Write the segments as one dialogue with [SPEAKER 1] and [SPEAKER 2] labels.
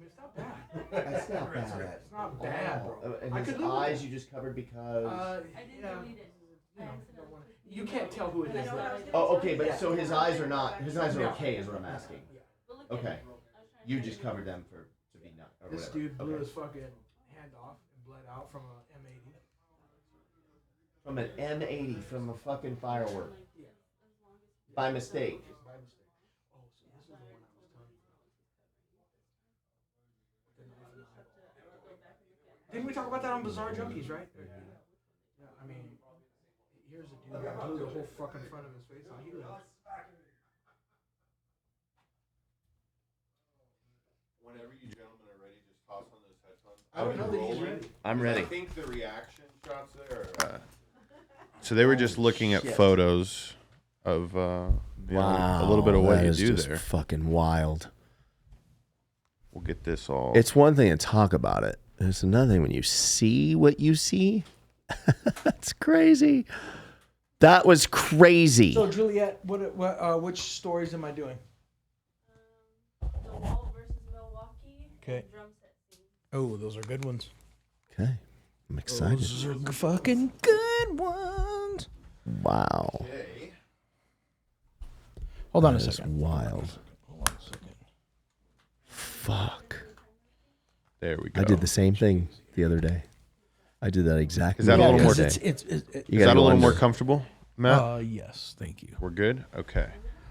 [SPEAKER 1] It's not bad.
[SPEAKER 2] That's not bad.
[SPEAKER 1] It's not bad, bro.
[SPEAKER 2] And
[SPEAKER 1] I
[SPEAKER 2] his
[SPEAKER 1] could live with
[SPEAKER 2] eyes
[SPEAKER 1] it.
[SPEAKER 2] you just covered because.
[SPEAKER 3] I didn't delete it.
[SPEAKER 1] You can't tell who it is.
[SPEAKER 2] Oh, okay, but so his eyes are not. His eyes are okay, is what I'm asking.
[SPEAKER 3] But look at
[SPEAKER 2] Okay,
[SPEAKER 3] it.
[SPEAKER 2] you just covered them to be not. Or
[SPEAKER 1] This
[SPEAKER 2] whatever.
[SPEAKER 1] dude blew
[SPEAKER 2] Okay.
[SPEAKER 1] his fucking hand off and bled out from a M80.
[SPEAKER 2] From an M80 from a fucking firework by mistake.
[SPEAKER 1] By mistake. Oh, so this is the one I was telling you about. Didn't we talk about that on Bizarre Junkies, right? Yeah, I mean, here's a dude that blew the whole fucking front of his face out. He lives.
[SPEAKER 4] Whenever you gentlemen are ready, just toss on those headphones.
[SPEAKER 1] I don't know that he's ready.
[SPEAKER 2] I'm
[SPEAKER 4] I
[SPEAKER 2] ready.
[SPEAKER 4] think the reaction shots there are...
[SPEAKER 5] So they were just looking at
[SPEAKER 2] Shit.
[SPEAKER 5] photos of a little bit of what
[SPEAKER 6] that
[SPEAKER 5] you
[SPEAKER 6] is
[SPEAKER 5] do
[SPEAKER 6] just
[SPEAKER 5] there.
[SPEAKER 6] fucking wild.
[SPEAKER 5] We'll get this all.
[SPEAKER 6] It's one thing to talk about it. It's another thing when you see what you see. That's crazy. That was crazy.
[SPEAKER 1] So Juliet, which stories am I doing?
[SPEAKER 3] The Wall versus Milwaukee.
[SPEAKER 1] Okay.
[SPEAKER 3] Drum set scene.
[SPEAKER 1] Oh, those are good ones.
[SPEAKER 6] Okay. I'm excited.
[SPEAKER 1] Those are fucking good ones.
[SPEAKER 6] Wow.
[SPEAKER 4] Okay.
[SPEAKER 1] Hold on a
[SPEAKER 6] That is
[SPEAKER 1] second.
[SPEAKER 6] wild.
[SPEAKER 1] Hold on a second.
[SPEAKER 6] Fuck.
[SPEAKER 5] There we go.
[SPEAKER 6] I did the same thing the other day. I did that exactly.
[SPEAKER 5] Is that a
[SPEAKER 6] the
[SPEAKER 5] little
[SPEAKER 6] other
[SPEAKER 5] more-
[SPEAKER 6] day.
[SPEAKER 1] It's
[SPEAKER 6] You
[SPEAKER 5] Is
[SPEAKER 6] gotta
[SPEAKER 5] that a
[SPEAKER 6] go
[SPEAKER 5] little more
[SPEAKER 6] under.
[SPEAKER 5] comfortable, Matt?
[SPEAKER 1] yes, thank you.
[SPEAKER 5] We're good? Okay.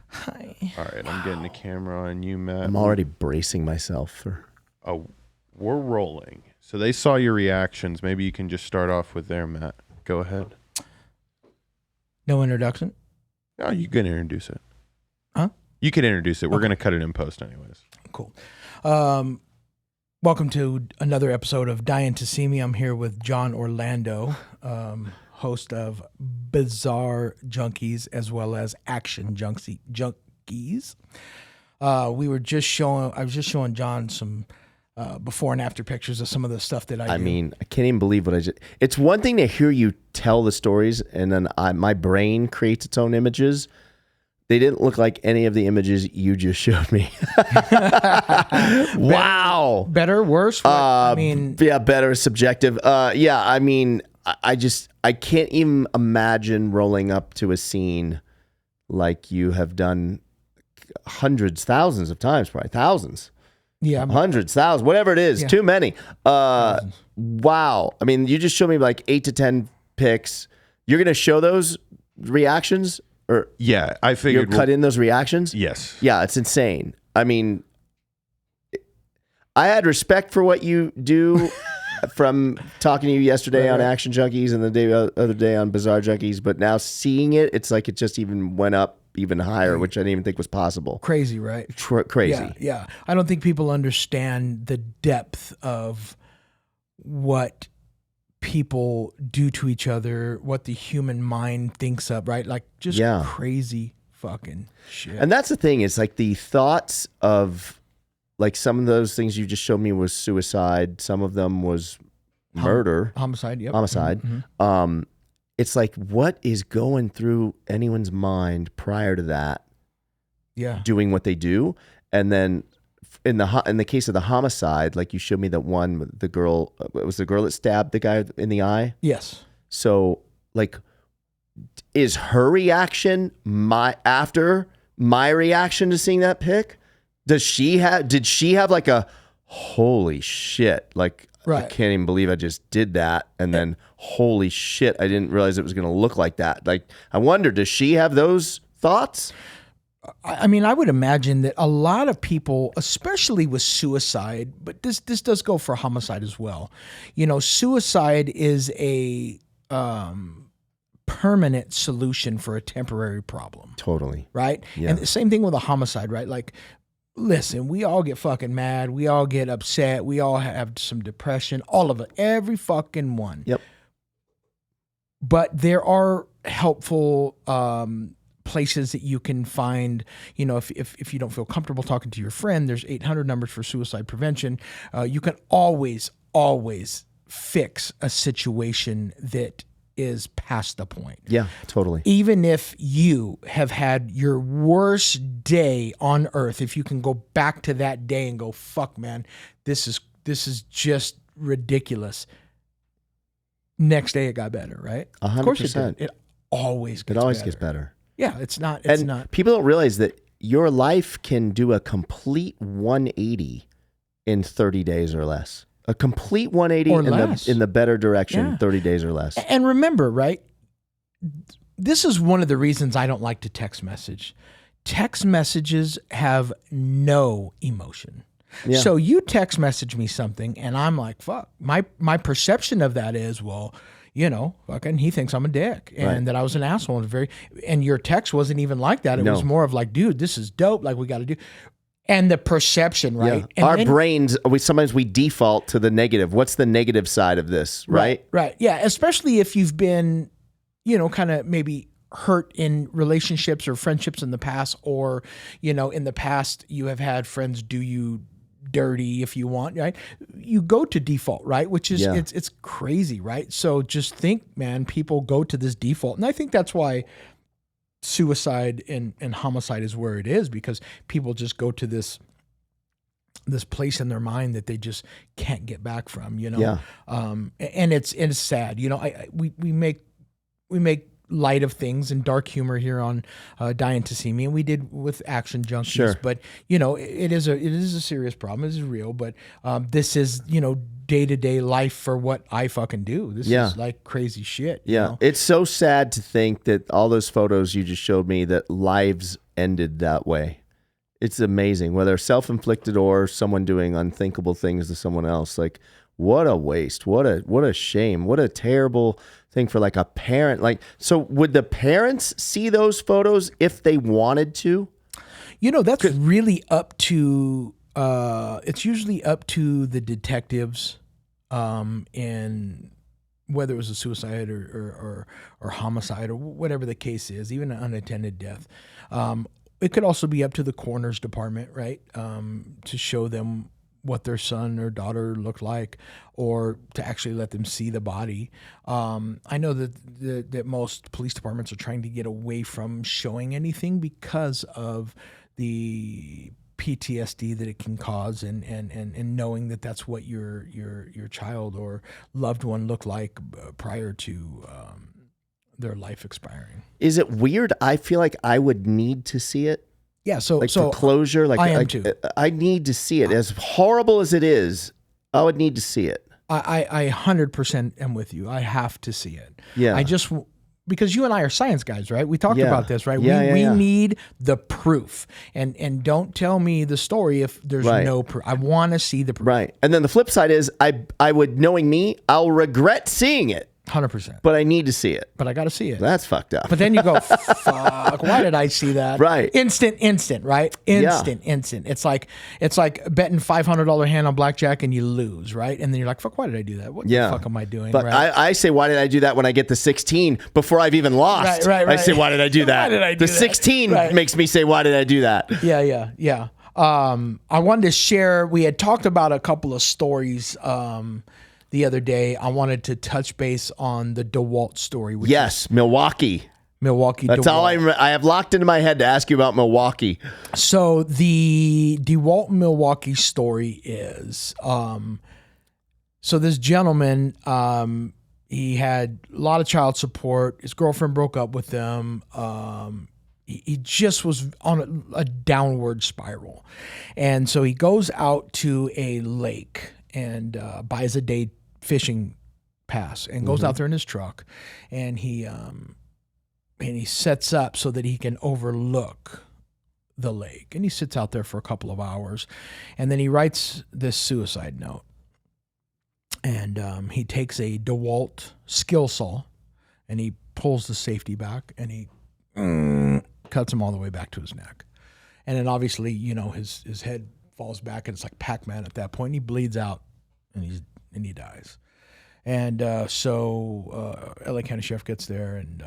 [SPEAKER 1] Hi.
[SPEAKER 5] All right, I'm getting the camera on you, Matt.
[SPEAKER 6] I'm already bracing myself for.
[SPEAKER 5] Oh, we're rolling. So they saw your reactions. Maybe you can just start off with there, Matt. Go ahead.
[SPEAKER 1] No introduction.
[SPEAKER 5] Oh, you can introduce it.
[SPEAKER 1] Huh?
[SPEAKER 5] You can introduce it. We're
[SPEAKER 1] Okay.
[SPEAKER 5] going to cut it in post anyways.
[SPEAKER 1] Cool. Welcome to another episode of Dying to See Me. I'm here with Jon Orlando, host of Bizarre Junkies as well as Action Junkies. I was just showing John some before and after pictures of some of the stuff that I do.
[SPEAKER 6] I mean, I can't even believe what I just. It's one thing to hear you tell the stories, and then my brain creates its own images. They didn't look like any of the images you just showed me. Wow.
[SPEAKER 1] Better, worse? What? I mean,
[SPEAKER 6] Yeah, better, subjective. Yeah, I mean, I can't even imagine rolling up to a scene like you have done hundreds, thousands of times, probably thousands.
[SPEAKER 1] yeah,
[SPEAKER 6] Hundreds, thousands, whatever it is,
[SPEAKER 1] Yeah.
[SPEAKER 6] too many. Wow. I mean, you just showed me like 8 to 10 pics. You're going to show those reactions? Or
[SPEAKER 5] Yeah, I
[SPEAKER 6] you'll
[SPEAKER 5] figured.
[SPEAKER 6] cut in those reactions?
[SPEAKER 5] Yes.
[SPEAKER 6] Yeah, it's insane. I mean, I had respect for what you do from talking to you yesterday on Action Junkies and the other day on Bizarre Junkies, but now seeing it, it's like it just even went up even higher, which I didn't even think was possible.
[SPEAKER 1] crazy, right?
[SPEAKER 6] Crazy.
[SPEAKER 1] Yeah. I don't think people understand the depth of what people do to each other, what the human mind thinks of, right? Like just
[SPEAKER 6] Yeah.
[SPEAKER 1] crazy fucking shit.
[SPEAKER 6] And that's the thing. It's like the thoughts of like some of those things you just showed me was suicide. Some of them was murder,
[SPEAKER 1] Homicide, yep.
[SPEAKER 6] homicide.
[SPEAKER 1] Mhm.
[SPEAKER 6] It's like what is going through anyone's mind prior to that,
[SPEAKER 1] Yeah.
[SPEAKER 6] doing what they do, and then in the case of the homicide, like you showed me that one with the girl. It was the girl that stabbed the guy in the eye.
[SPEAKER 1] Yes.
[SPEAKER 6] So like, is her reaction after my reaction to seeing that pic? Did she have like a holy shit? Like I
[SPEAKER 1] Right.
[SPEAKER 6] can't even believe I just did that. And then holy shit, I didn't realize it was going to look like that. Like I wonder, does she have those thoughts?
[SPEAKER 1] I mean, I would imagine that a lot of people, especially with suicide, but this does go for homicide as well. You know, suicide is a permanent solution for a temporary problem,
[SPEAKER 6] Totally.
[SPEAKER 1] right?
[SPEAKER 6] Yeah.
[SPEAKER 1] And the same thing with a homicide, right? Like, listen, we all get fucking mad. We all get upset. We all have some depression, all of it, every fucking one.
[SPEAKER 6] Yep.
[SPEAKER 1] But there are helpful places that you can find, you know, if you don't feel comfortable talking to your friend, there's 800 numbers for suicide prevention. You can always fix a situation that is past the point.
[SPEAKER 6] Yeah, totally.
[SPEAKER 1] Even if you have had your worst day on earth, if you can go back to that day and go, fuck, man, this is just ridiculous. Next day it got better, right?
[SPEAKER 6] 100%.
[SPEAKER 1] Of course it did. It always gets better. Yeah, it's not.
[SPEAKER 6] People don't realize that your life can do a complete 180 in 30 days or less. A complete 180
[SPEAKER 1] Or less.
[SPEAKER 6] in the better direction,
[SPEAKER 1] Yeah.
[SPEAKER 6] 30 days or less.
[SPEAKER 1] And remember, right? This is one of the reasons I don't like to text message. Text messages have no emotion.
[SPEAKER 6] Yeah.
[SPEAKER 1] So you text message me something and I'm like, fuck. My perception of that is, well, you know, fucking he thinks I'm a dick and
[SPEAKER 6] Right.
[SPEAKER 1] that I was an asshole. And your text wasn't even like that. It
[SPEAKER 6] No.
[SPEAKER 1] was more of like, dude, this is dope. Like we got to do. And the perception, right?
[SPEAKER 6] Yeah.
[SPEAKER 1] And
[SPEAKER 6] Our
[SPEAKER 1] then-
[SPEAKER 6] brains, sometimes we default to the negative. What's the negative side of this, right?
[SPEAKER 1] Right. Yeah. Especially if you've been, you know, kind of maybe hurt in relationships or friendships in the past, or, you know, in the past you have had friends do you dirty if you want, right? You go to default, right? Which is,
[SPEAKER 6] Yeah.
[SPEAKER 1] it's crazy, right? So just think, man, people go to this default. And I think that's why suicide and homicide is where it is, because people just go to this place in their mind that they just can't get back from, you know?
[SPEAKER 6] Yeah.
[SPEAKER 1] And it's sad, you know, we make light of things and dark humor here on Dying to See Me, and we did with Action Junkies.
[SPEAKER 6] Sure.
[SPEAKER 1] But you know, it is a serious problem. It is real. But this is, you know, day-to-day life for what I fucking do. This
[SPEAKER 6] Yeah.
[SPEAKER 1] is like crazy shit. you
[SPEAKER 6] Yeah.
[SPEAKER 1] know?
[SPEAKER 6] It's so sad to think that all those photos you just showed me, that lives ended that way. It's amazing, whether self-inflicted or someone doing unthinkable things to someone else. Like, what a waste. What a shame. What a terrible thing for like a parent. Like, so would the parents see those photos if they wanted to?
[SPEAKER 1] You know, that's really up to it's usually up to the detectives, and whether it was a suicide or homicide or whatever the case is, even an unattended death. It could also be up to the coroner's department, right? To show them what their son or daughter looked like, or to actually let them see the body. I know that most police departments are trying to get away from showing anything because of the PTSD that it can cause, and knowing that that's what your child or loved one looked like prior to their life expiring.
[SPEAKER 6] Is it weird? I feel like I would need to see it.
[SPEAKER 1] Yeah, so
[SPEAKER 6] Like for closure, like
[SPEAKER 1] I am too.
[SPEAKER 6] I need to see it. As horrible as it is, I would need to see it.
[SPEAKER 1] I 100% am with you. I have to see it.
[SPEAKER 6] Yeah.
[SPEAKER 1] Because you and I are science guys, right? We talked
[SPEAKER 6] Yeah.
[SPEAKER 1] about this, right?
[SPEAKER 6] Yeah,
[SPEAKER 1] we
[SPEAKER 6] yeah.
[SPEAKER 1] need the proof. And don't tell me the story if there's
[SPEAKER 6] Right.
[SPEAKER 1] no proof. I want to see the proof.
[SPEAKER 6] Right. And then the flip side is I would, knowing me, I'll regret seeing it,
[SPEAKER 1] 100%.
[SPEAKER 6] but I need to see it.
[SPEAKER 1] But I got to see it.
[SPEAKER 6] That's fucked up.
[SPEAKER 1] But then you go, fuck, why did I see that?
[SPEAKER 6] Right.
[SPEAKER 1] Instant, right? Instant. It's like betting $500 hand on blackjack and you lose, right? And then you're like, fuck, why did I do that? What
[SPEAKER 6] Yeah.
[SPEAKER 1] the fuck am I doing?
[SPEAKER 6] But
[SPEAKER 1] right?
[SPEAKER 6] I say, why did I do that when I get the 16 before I've even lost?
[SPEAKER 1] Right.
[SPEAKER 6] I say, why did I do that?
[SPEAKER 1] Why did I do
[SPEAKER 6] the
[SPEAKER 1] that?
[SPEAKER 6] 16
[SPEAKER 1] Right.
[SPEAKER 6] makes me say, why did I do that?
[SPEAKER 1] Yeah. I wanted to share, we had talked about a couple of stories the other day. I wanted to touch base on the DeWalt story, which
[SPEAKER 6] Yes, Milwaukee.
[SPEAKER 1] Milwaukee
[SPEAKER 6] That's
[SPEAKER 1] DeWalt.
[SPEAKER 6] all I have locked into my head to ask you about Milwaukee.
[SPEAKER 1] So the DeWalt Milwaukee story is, so this gentleman, he had a lot of child support. His girlfriend broke up with him. He just was on a downward spiral. And so he goes out to a lake and buys a day fishing pass and goes out there in his truck, and he sets up so that he can overlook the lake. And he sits out there for a couple of hours, and then he writes this suicide note. And he takes a DeWalt skill saw and he pulls the safety back and he cuts him all the way back to his neck. And then obviously, you know, his head falls back and it's like Pac-Man at that point. And he bleeds out and he dies. And so LA County Sheriff gets there and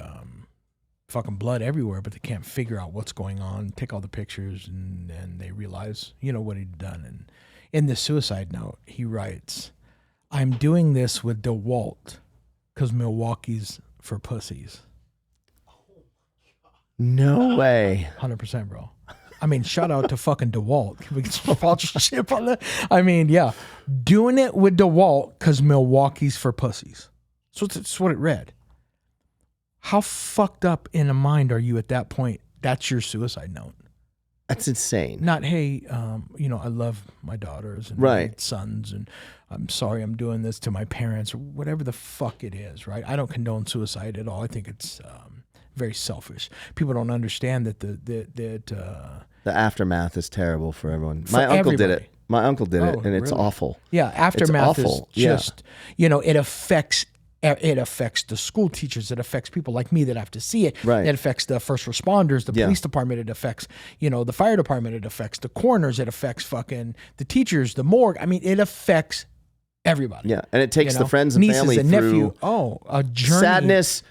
[SPEAKER 1] fucking blood everywhere, but they can't figure out what's going on, take all the pictures, and they realize, you know, what he'd done. And in the suicide note, he writes, "I'm doing this with DeWalt because Milwaukee's for pussies.
[SPEAKER 6] No way.
[SPEAKER 1] 100%, bro. I mean, shout out to fucking DeWalt. Can we get some sponsorship on that? I mean, yeah. Doing it with DeWalt because Milwaukee's for pussies. So it's what it read. How fucked up in the mind are you at that point? That's your suicide note.
[SPEAKER 6] That's insane.
[SPEAKER 1] Not, hey, I love my daughters and my sons, and I'm sorry I'm doing this to my parents, or whatever the fuck it is, right? I don't condone suicide at all. I think it's very selfish. People don't understand that the
[SPEAKER 6] aftermath is terrible for everyone.
[SPEAKER 1] For
[SPEAKER 6] My uncle did
[SPEAKER 1] everybody.
[SPEAKER 6] it. My uncle did it, and it's
[SPEAKER 1] really?
[SPEAKER 6] awful.
[SPEAKER 1] Yeah, aftermath
[SPEAKER 6] It's awful.
[SPEAKER 1] is just, it affects the school teachers. It affects people like me that have to see it.
[SPEAKER 6] Right.
[SPEAKER 1] It affects the first responders, the police department. It affects, the fire department. It affects the coroners. It affects fucking the teachers, the morgue. I mean, it affects everybody.
[SPEAKER 6] Yeah, and it takes the friends and
[SPEAKER 1] nieces
[SPEAKER 6] family
[SPEAKER 1] and
[SPEAKER 6] through
[SPEAKER 1] nephew. Oh, a journey.
[SPEAKER 6] sadness,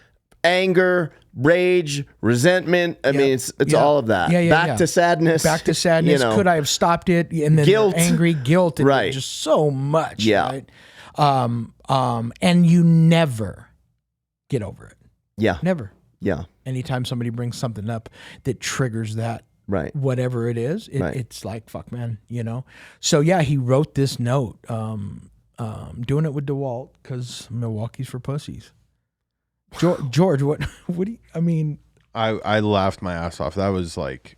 [SPEAKER 6] anger, rage, resentment. I mean, it's all of that. Back to sadness.
[SPEAKER 1] Back to sadness. Could I have stopped it? And then
[SPEAKER 6] Guilt.
[SPEAKER 1] angry, guilt, and just so much.
[SPEAKER 6] Yeah.
[SPEAKER 1] Right? And you never get over it.
[SPEAKER 6] Yeah.
[SPEAKER 1] Never.
[SPEAKER 6] Yeah.
[SPEAKER 1] Anytime somebody brings something up that triggers that,
[SPEAKER 6] Right.
[SPEAKER 1] whatever it is, it's like, fuck, man, So yeah, he wrote this note, doing it with DeWalt because Milwaukee's for pussies. George, what do you, I mean?
[SPEAKER 5] I laughed my ass off. That was like,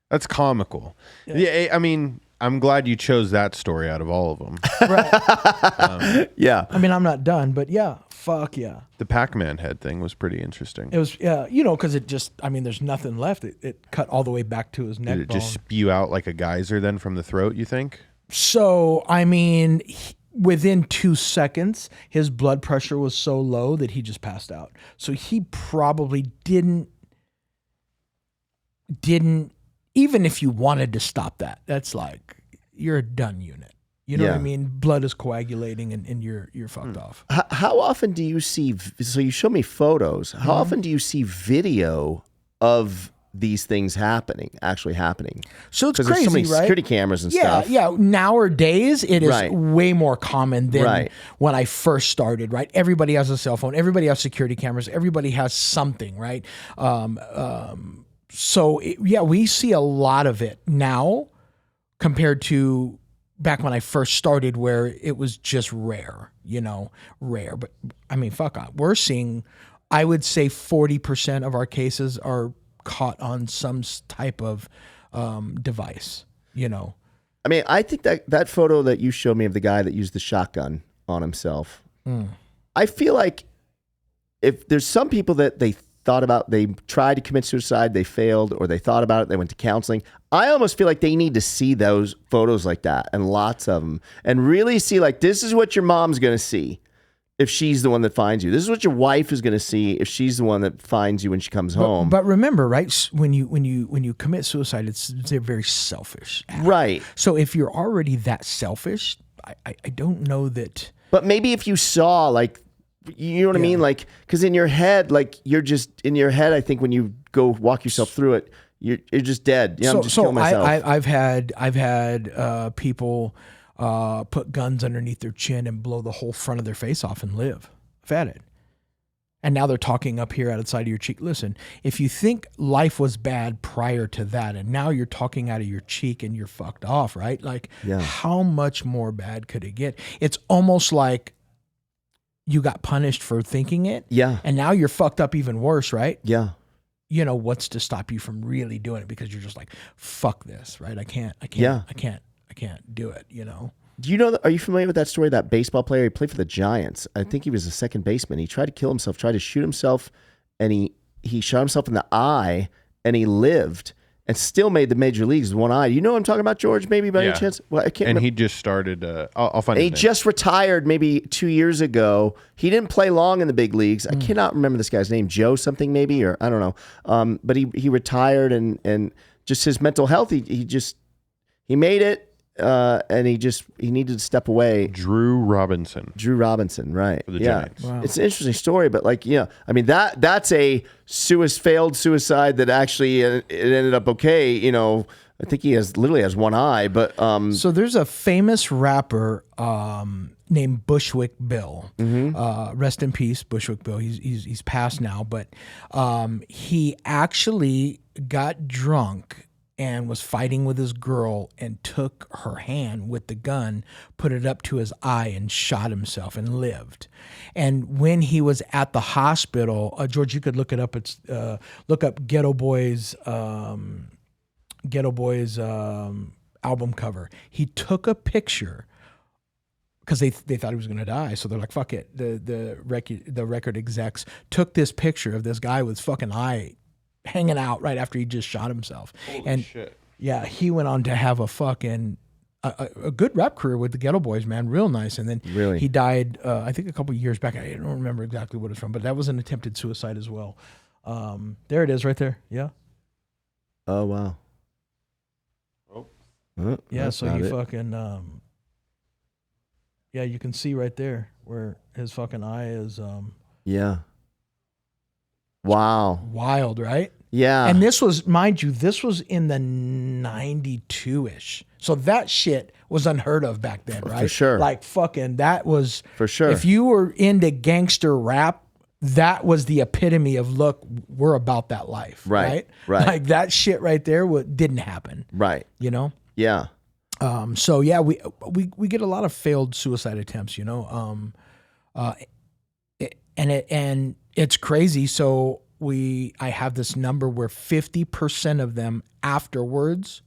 [SPEAKER 5] that's comical. Yeah. I mean, I'm glad you chose that story out of all of them.
[SPEAKER 1] Right.
[SPEAKER 6] Yeah.
[SPEAKER 1] I mean, I'm not done, but yeah, fuck yeah.
[SPEAKER 5] The Pac-Man head thing was pretty interesting.
[SPEAKER 1] It was, because it just, I mean, there's nothing left. It cut all the way back to his neck
[SPEAKER 5] Did it
[SPEAKER 1] bone.
[SPEAKER 5] just spew out like a geyser then from the throat, you think?
[SPEAKER 1] So, I mean, within 2 seconds, his blood pressure was so low that he just passed out. So he probably didn't, even if you wanted to stop that, that's like, you're a done unit. You know what I mean? Blood is coagulating and you're fucked off.
[SPEAKER 6] How often do you see, so you show me photos, how often do you see video of these things actually happening?
[SPEAKER 1] So it's
[SPEAKER 6] Because
[SPEAKER 1] crazy,
[SPEAKER 6] there's so many
[SPEAKER 1] right?
[SPEAKER 6] security cameras and stuff.
[SPEAKER 1] Yeah. Nowadays, it is way more common than
[SPEAKER 6] Right.
[SPEAKER 1] when I first started, right? Everybody has a cell phone. Everybody has security cameras. Everybody has something, right? We see a lot of it now compared to back when I first started where it was just rare. But I mean, we're seeing, I would say 40% of our cases are caught on some type of device,
[SPEAKER 6] I mean, I think that photo that you showed me of the guy that used the shotgun on himself, I feel like if there's some people that they tried to commit suicide, they failed, or they thought about it, they went to counseling. I almost feel like they need to see those photos like that, and lots of them, and really see like, this is what your mom's going to see if she's the one that finds you. This is what your wife is going to see if she's the one that finds you when she comes home.
[SPEAKER 1] But remember, right? When you commit suicide, it's a very selfish act.
[SPEAKER 6] Right.
[SPEAKER 1] So if you're already that selfish, I don't know that.
[SPEAKER 6] But maybe if you saw like, you know what I mean? Like, because in your head, like you're just in your head. I think when you go walk yourself through it, you're just dead. I'm just killing myself.
[SPEAKER 1] I've had people put guns underneath their chin and blow the whole front of their face off and live. I've had it. And now they're talking up here outside of your cheek. Listen, if you think life was bad prior to that, and now you're talking out of your cheek and you're fucked off, right? Like, how much more bad could it get? It's almost like you got punished for thinking it. Yeah. And now you're fucked up even worse, right?
[SPEAKER 6] Yeah.
[SPEAKER 1] What's to stop you from really doing it? Because you're just like, fuck this, right? I can't do it,
[SPEAKER 6] Do you know, are you familiar with that story? That baseball player, he played for the Giants. I think he was a second baseman. He tried to kill himself, tried to shoot himself, and he shot himself in the eye, and he lived and still made the major leagues with one eye. You know what I'm talking about, George? Maybe by any chance? Well, I can't remember.
[SPEAKER 5] He just started. I'll find.
[SPEAKER 6] And he
[SPEAKER 5] his name.
[SPEAKER 6] just retired maybe 2 years ago. He didn't play long in the big leagues. I cannot remember this guy's name, Joe something maybe, or I don't know. But he retired, and just his mental health. He made it. And he needed to step away.
[SPEAKER 5] Drew Robinson,
[SPEAKER 6] right?
[SPEAKER 5] For the Giants.
[SPEAKER 1] Wow.
[SPEAKER 6] It's an interesting story, but like, I mean that's a failed suicide that actually it ended up okay. I think he literally has one eye, but
[SPEAKER 1] So there's a famous rapper named Bushwick Bill. Rest in peace, Bushwick Bill. He's passed now, but he actually got drunk and was fighting with his girl and took her hand with the gun, put it up to his eye, and shot himself and lived. And when he was at the hospital, George, you could look it up. It's look up Ghetto Boys album cover. He took a picture because they thought he was going to die, so they're like, "Fuck it." The record execs took this picture of this guy with fucking eye hanging out right after he just shot himself.
[SPEAKER 5] Holy shit.
[SPEAKER 1] Yeah, he went on to have a fucking a good rap career with the Ghetto Boys, man, real nice. And then
[SPEAKER 6] Really?
[SPEAKER 1] he died, I think a couple of years back. I don't remember exactly what it's from, but that was an attempted suicide as well. There it is, right there. Yeah,
[SPEAKER 6] oh wow.
[SPEAKER 1] yeah.
[SPEAKER 6] That's
[SPEAKER 1] So
[SPEAKER 6] not
[SPEAKER 1] you
[SPEAKER 6] it.
[SPEAKER 1] fucking yeah, you can see right there where his fucking eye is.
[SPEAKER 6] Yeah. Wow.
[SPEAKER 1] Wild, right?
[SPEAKER 6] Yeah.
[SPEAKER 1] And this was, mind you, this was in the 92-ish. So that shit was unheard of back then, right?
[SPEAKER 6] For sure.
[SPEAKER 1] Like fucking, that was,
[SPEAKER 6] For sure.
[SPEAKER 1] if you were into gangster rap, that was the epitome of, look, we're about that life.
[SPEAKER 6] Right,
[SPEAKER 1] Right.
[SPEAKER 6] right.
[SPEAKER 1] Like that shit right there didn't happen,
[SPEAKER 6] Right.
[SPEAKER 1] you know?
[SPEAKER 6] Yeah.
[SPEAKER 1] So yeah, we get a lot of failed suicide attempts, you know? And it's crazy. So I have this number where 50% of them afterwards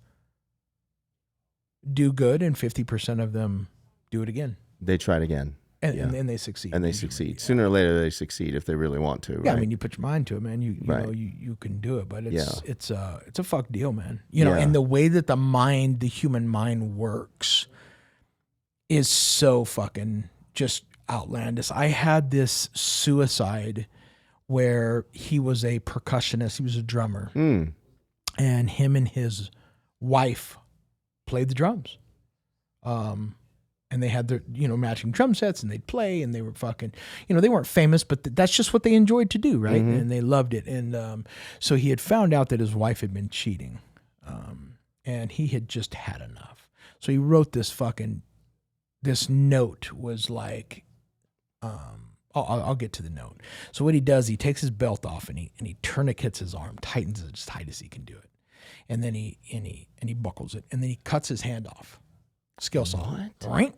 [SPEAKER 1] do good and 50% of them do it again.
[SPEAKER 6] They try it again.
[SPEAKER 1] And,
[SPEAKER 6] Yeah.
[SPEAKER 1] and they succeed.
[SPEAKER 6] And they
[SPEAKER 1] usually.
[SPEAKER 6] succeed. Sooner or later they succeed if they really want to.
[SPEAKER 1] Yeah,
[SPEAKER 6] Right?
[SPEAKER 1] I mean, you put your mind to it, man. You
[SPEAKER 6] Right.
[SPEAKER 1] know, you can do it, but
[SPEAKER 6] Yeah.
[SPEAKER 1] it's a fuck deal, man. You know,
[SPEAKER 6] Yeah.
[SPEAKER 1] and the way that the human mind works is so fucking just outlandish. I had this suicide where he was a percussionist, he was a drummer, and him and his wife played the drums. And they had their, matching drum sets, and they'd play, and they were fucking, they weren't famous, but that's just what they enjoyed to do, right? And they loved it. And so he had found out that his wife had been cheating, and he had just had enough. So he wrote this note was like, I'll get to the note. So what he does, he takes his belt off and he tourniquets his arm, tightens it as tight as he can do it, and then he buckles it, and then he cuts his hand off. Skill saw. Right?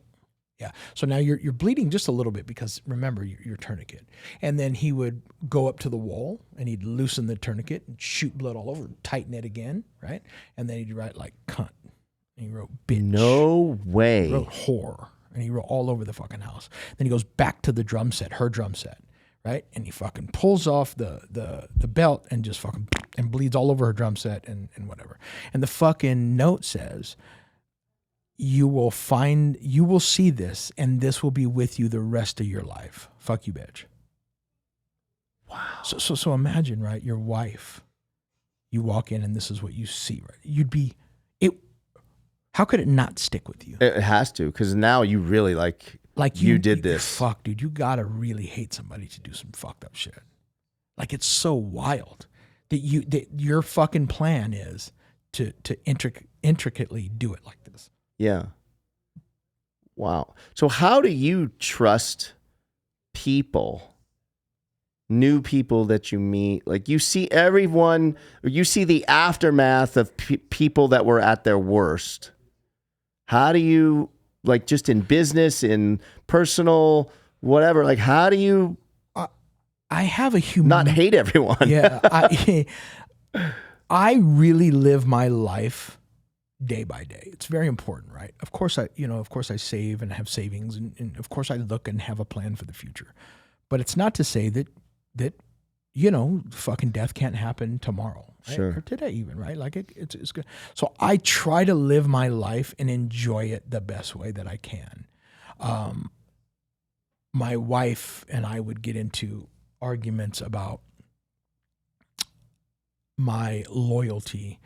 [SPEAKER 1] Yeah. So now you're bleeding just a little bit because remember your tourniquet. And then he would go up to the wall and he'd loosen the tourniquet and shoot blood all over, and tighten it again, right? And then he'd write like cunt. And he wrote bitch.
[SPEAKER 6] No way.
[SPEAKER 1] He wrote whore. And he wrote all over the fucking house. Then he goes back to the drum set, her drum set, right? And he fucking pulls off the belt and just fucking and bleeds all over her drum set and whatever. And the fucking note says, you will see this, and this will be with you the rest of your life. Fuck you, bitch. Wow. So imagine, right? Your wife, you walk in and this is what you see, right? How could it not stick with you?
[SPEAKER 6] It has to, because now you really like you did this.
[SPEAKER 1] Fuck, dude, you gotta really hate somebody to do some fucked up shit. Like, it's so wild that your fucking plan is to intricately do it like this.
[SPEAKER 6] Yeah. Wow. So how do you trust people, new people that you meet? Like, you see everyone, or you see the aftermath of people that were at their worst. How do you, like, just in business, in personal, whatever, like, how do you
[SPEAKER 1] I have a human
[SPEAKER 6] not hate everyone?
[SPEAKER 1] Yeah. I really live my life day by day. It's very important, right? Of course I save and have savings, and of course I look and have a plan for the future. But it's not to say that fucking death can't happen tomorrow, right?
[SPEAKER 6] Sure.
[SPEAKER 1] Or today even, right? Like it's good. So I try to live my life and enjoy it the best way that I can. My wife and I would get into arguments about my loyalty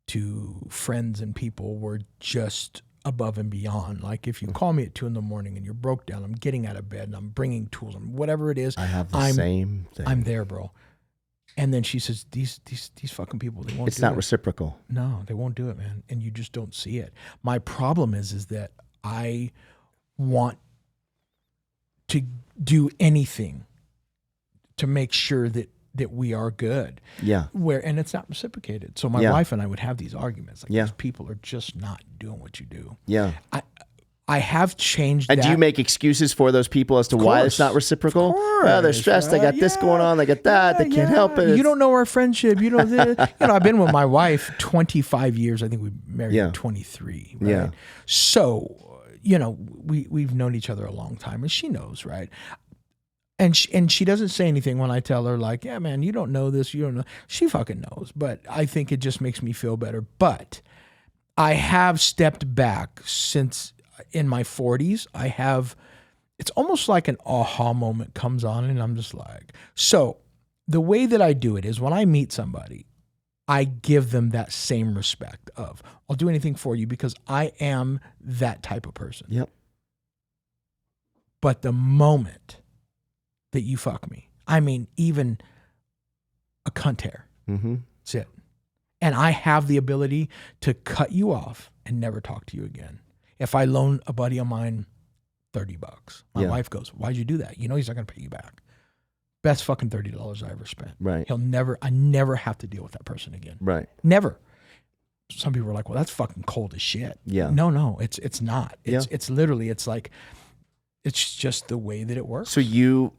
[SPEAKER 1] to friends and people were just above and beyond. Like, if you call me at 2 a.m. and you're broke down, I'm getting out of bed and I'm bringing tools and whatever it is.
[SPEAKER 6] I have the same thing.
[SPEAKER 1] I'm there, bro. And then she says, these fucking people, they won't
[SPEAKER 6] It's
[SPEAKER 1] do
[SPEAKER 6] not
[SPEAKER 1] it.
[SPEAKER 6] reciprocal.
[SPEAKER 1] No, they won't do it, man. And you just don't see it. My problem is that I want to do anything to make sure that we are good.
[SPEAKER 6] Yeah.
[SPEAKER 1] And it's not reciprocated. So my
[SPEAKER 6] Yeah.
[SPEAKER 1] wife and I would have these arguments. Like,
[SPEAKER 6] Yeah.
[SPEAKER 1] these people are just not doing what you do.
[SPEAKER 6] Yeah.
[SPEAKER 1] I have changed
[SPEAKER 6] And
[SPEAKER 1] that.
[SPEAKER 6] do you make excuses for those people as to why it's not reciprocal?
[SPEAKER 1] Of course,
[SPEAKER 6] Oh, they're stressed. They got
[SPEAKER 1] right?
[SPEAKER 6] this going on. They got that. They can't help it.
[SPEAKER 1] You don't know our friendship. You know this. I've been with my wife 25 years. I think we married
[SPEAKER 6] Yeah.
[SPEAKER 1] at 23. Right?
[SPEAKER 6] Yeah.
[SPEAKER 1] So, we've known each other a long time, and she knows, right? And she doesn't say anything when I tell her, like, yeah, man, you don't know this. You don't know. She fucking knows. But I think it just makes me feel better. But I have stepped back since in my 40s. It's almost like an aha moment comes on, and I'm just like, so the way that I do it is when I meet somebody, I give them that same respect of, I'll do anything for you because I am that type of person.
[SPEAKER 6] Yep.
[SPEAKER 1] But the moment that you fuck me, I mean, even a cunt hair,
[SPEAKER 6] Mm-hmm.
[SPEAKER 1] that's it. And I have the ability to cut you off and never talk to you again. If I loan a buddy of mine $30, my
[SPEAKER 6] Yeah.
[SPEAKER 1] wife goes, why'd you do that? He's not going to pay you back. Best fucking $30 I ever spent.
[SPEAKER 6] Right.
[SPEAKER 1] I never have to deal with that person again.
[SPEAKER 6] Right.
[SPEAKER 1] Never. Some people are like, well, that's fucking cold as shit.
[SPEAKER 6] Yeah.
[SPEAKER 1] No, it's not.
[SPEAKER 6] Yeah.
[SPEAKER 1] It's literally, it's like, it's just the way that it works.
[SPEAKER 6] So you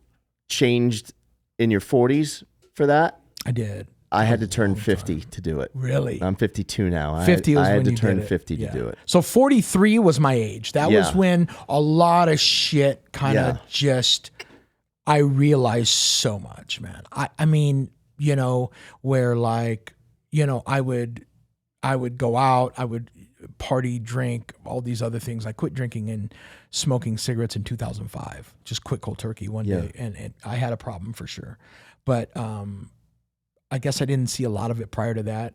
[SPEAKER 6] changed in your 40s for that?
[SPEAKER 1] I did.
[SPEAKER 6] I had to turn 50 to do it.
[SPEAKER 1] Really?
[SPEAKER 6] I'm 52 now.
[SPEAKER 1] 50 was
[SPEAKER 6] I had
[SPEAKER 1] when
[SPEAKER 6] to
[SPEAKER 1] you
[SPEAKER 6] turn
[SPEAKER 1] did it.
[SPEAKER 6] 50
[SPEAKER 1] Yeah.
[SPEAKER 6] to do it.
[SPEAKER 1] So 43 was my age. That was
[SPEAKER 6] Yeah.
[SPEAKER 1] when a lot of shit kind of
[SPEAKER 6] Yeah.
[SPEAKER 1] just, I realized so much, man. I mean, where like, I would go out, I would party, drink, all these other things. I quit drinking and smoking cigarettes in 2005. Just quit cold turkey one
[SPEAKER 6] Yeah.
[SPEAKER 1] day. And I had a problem for sure. But I guess I didn't see a lot of it prior to that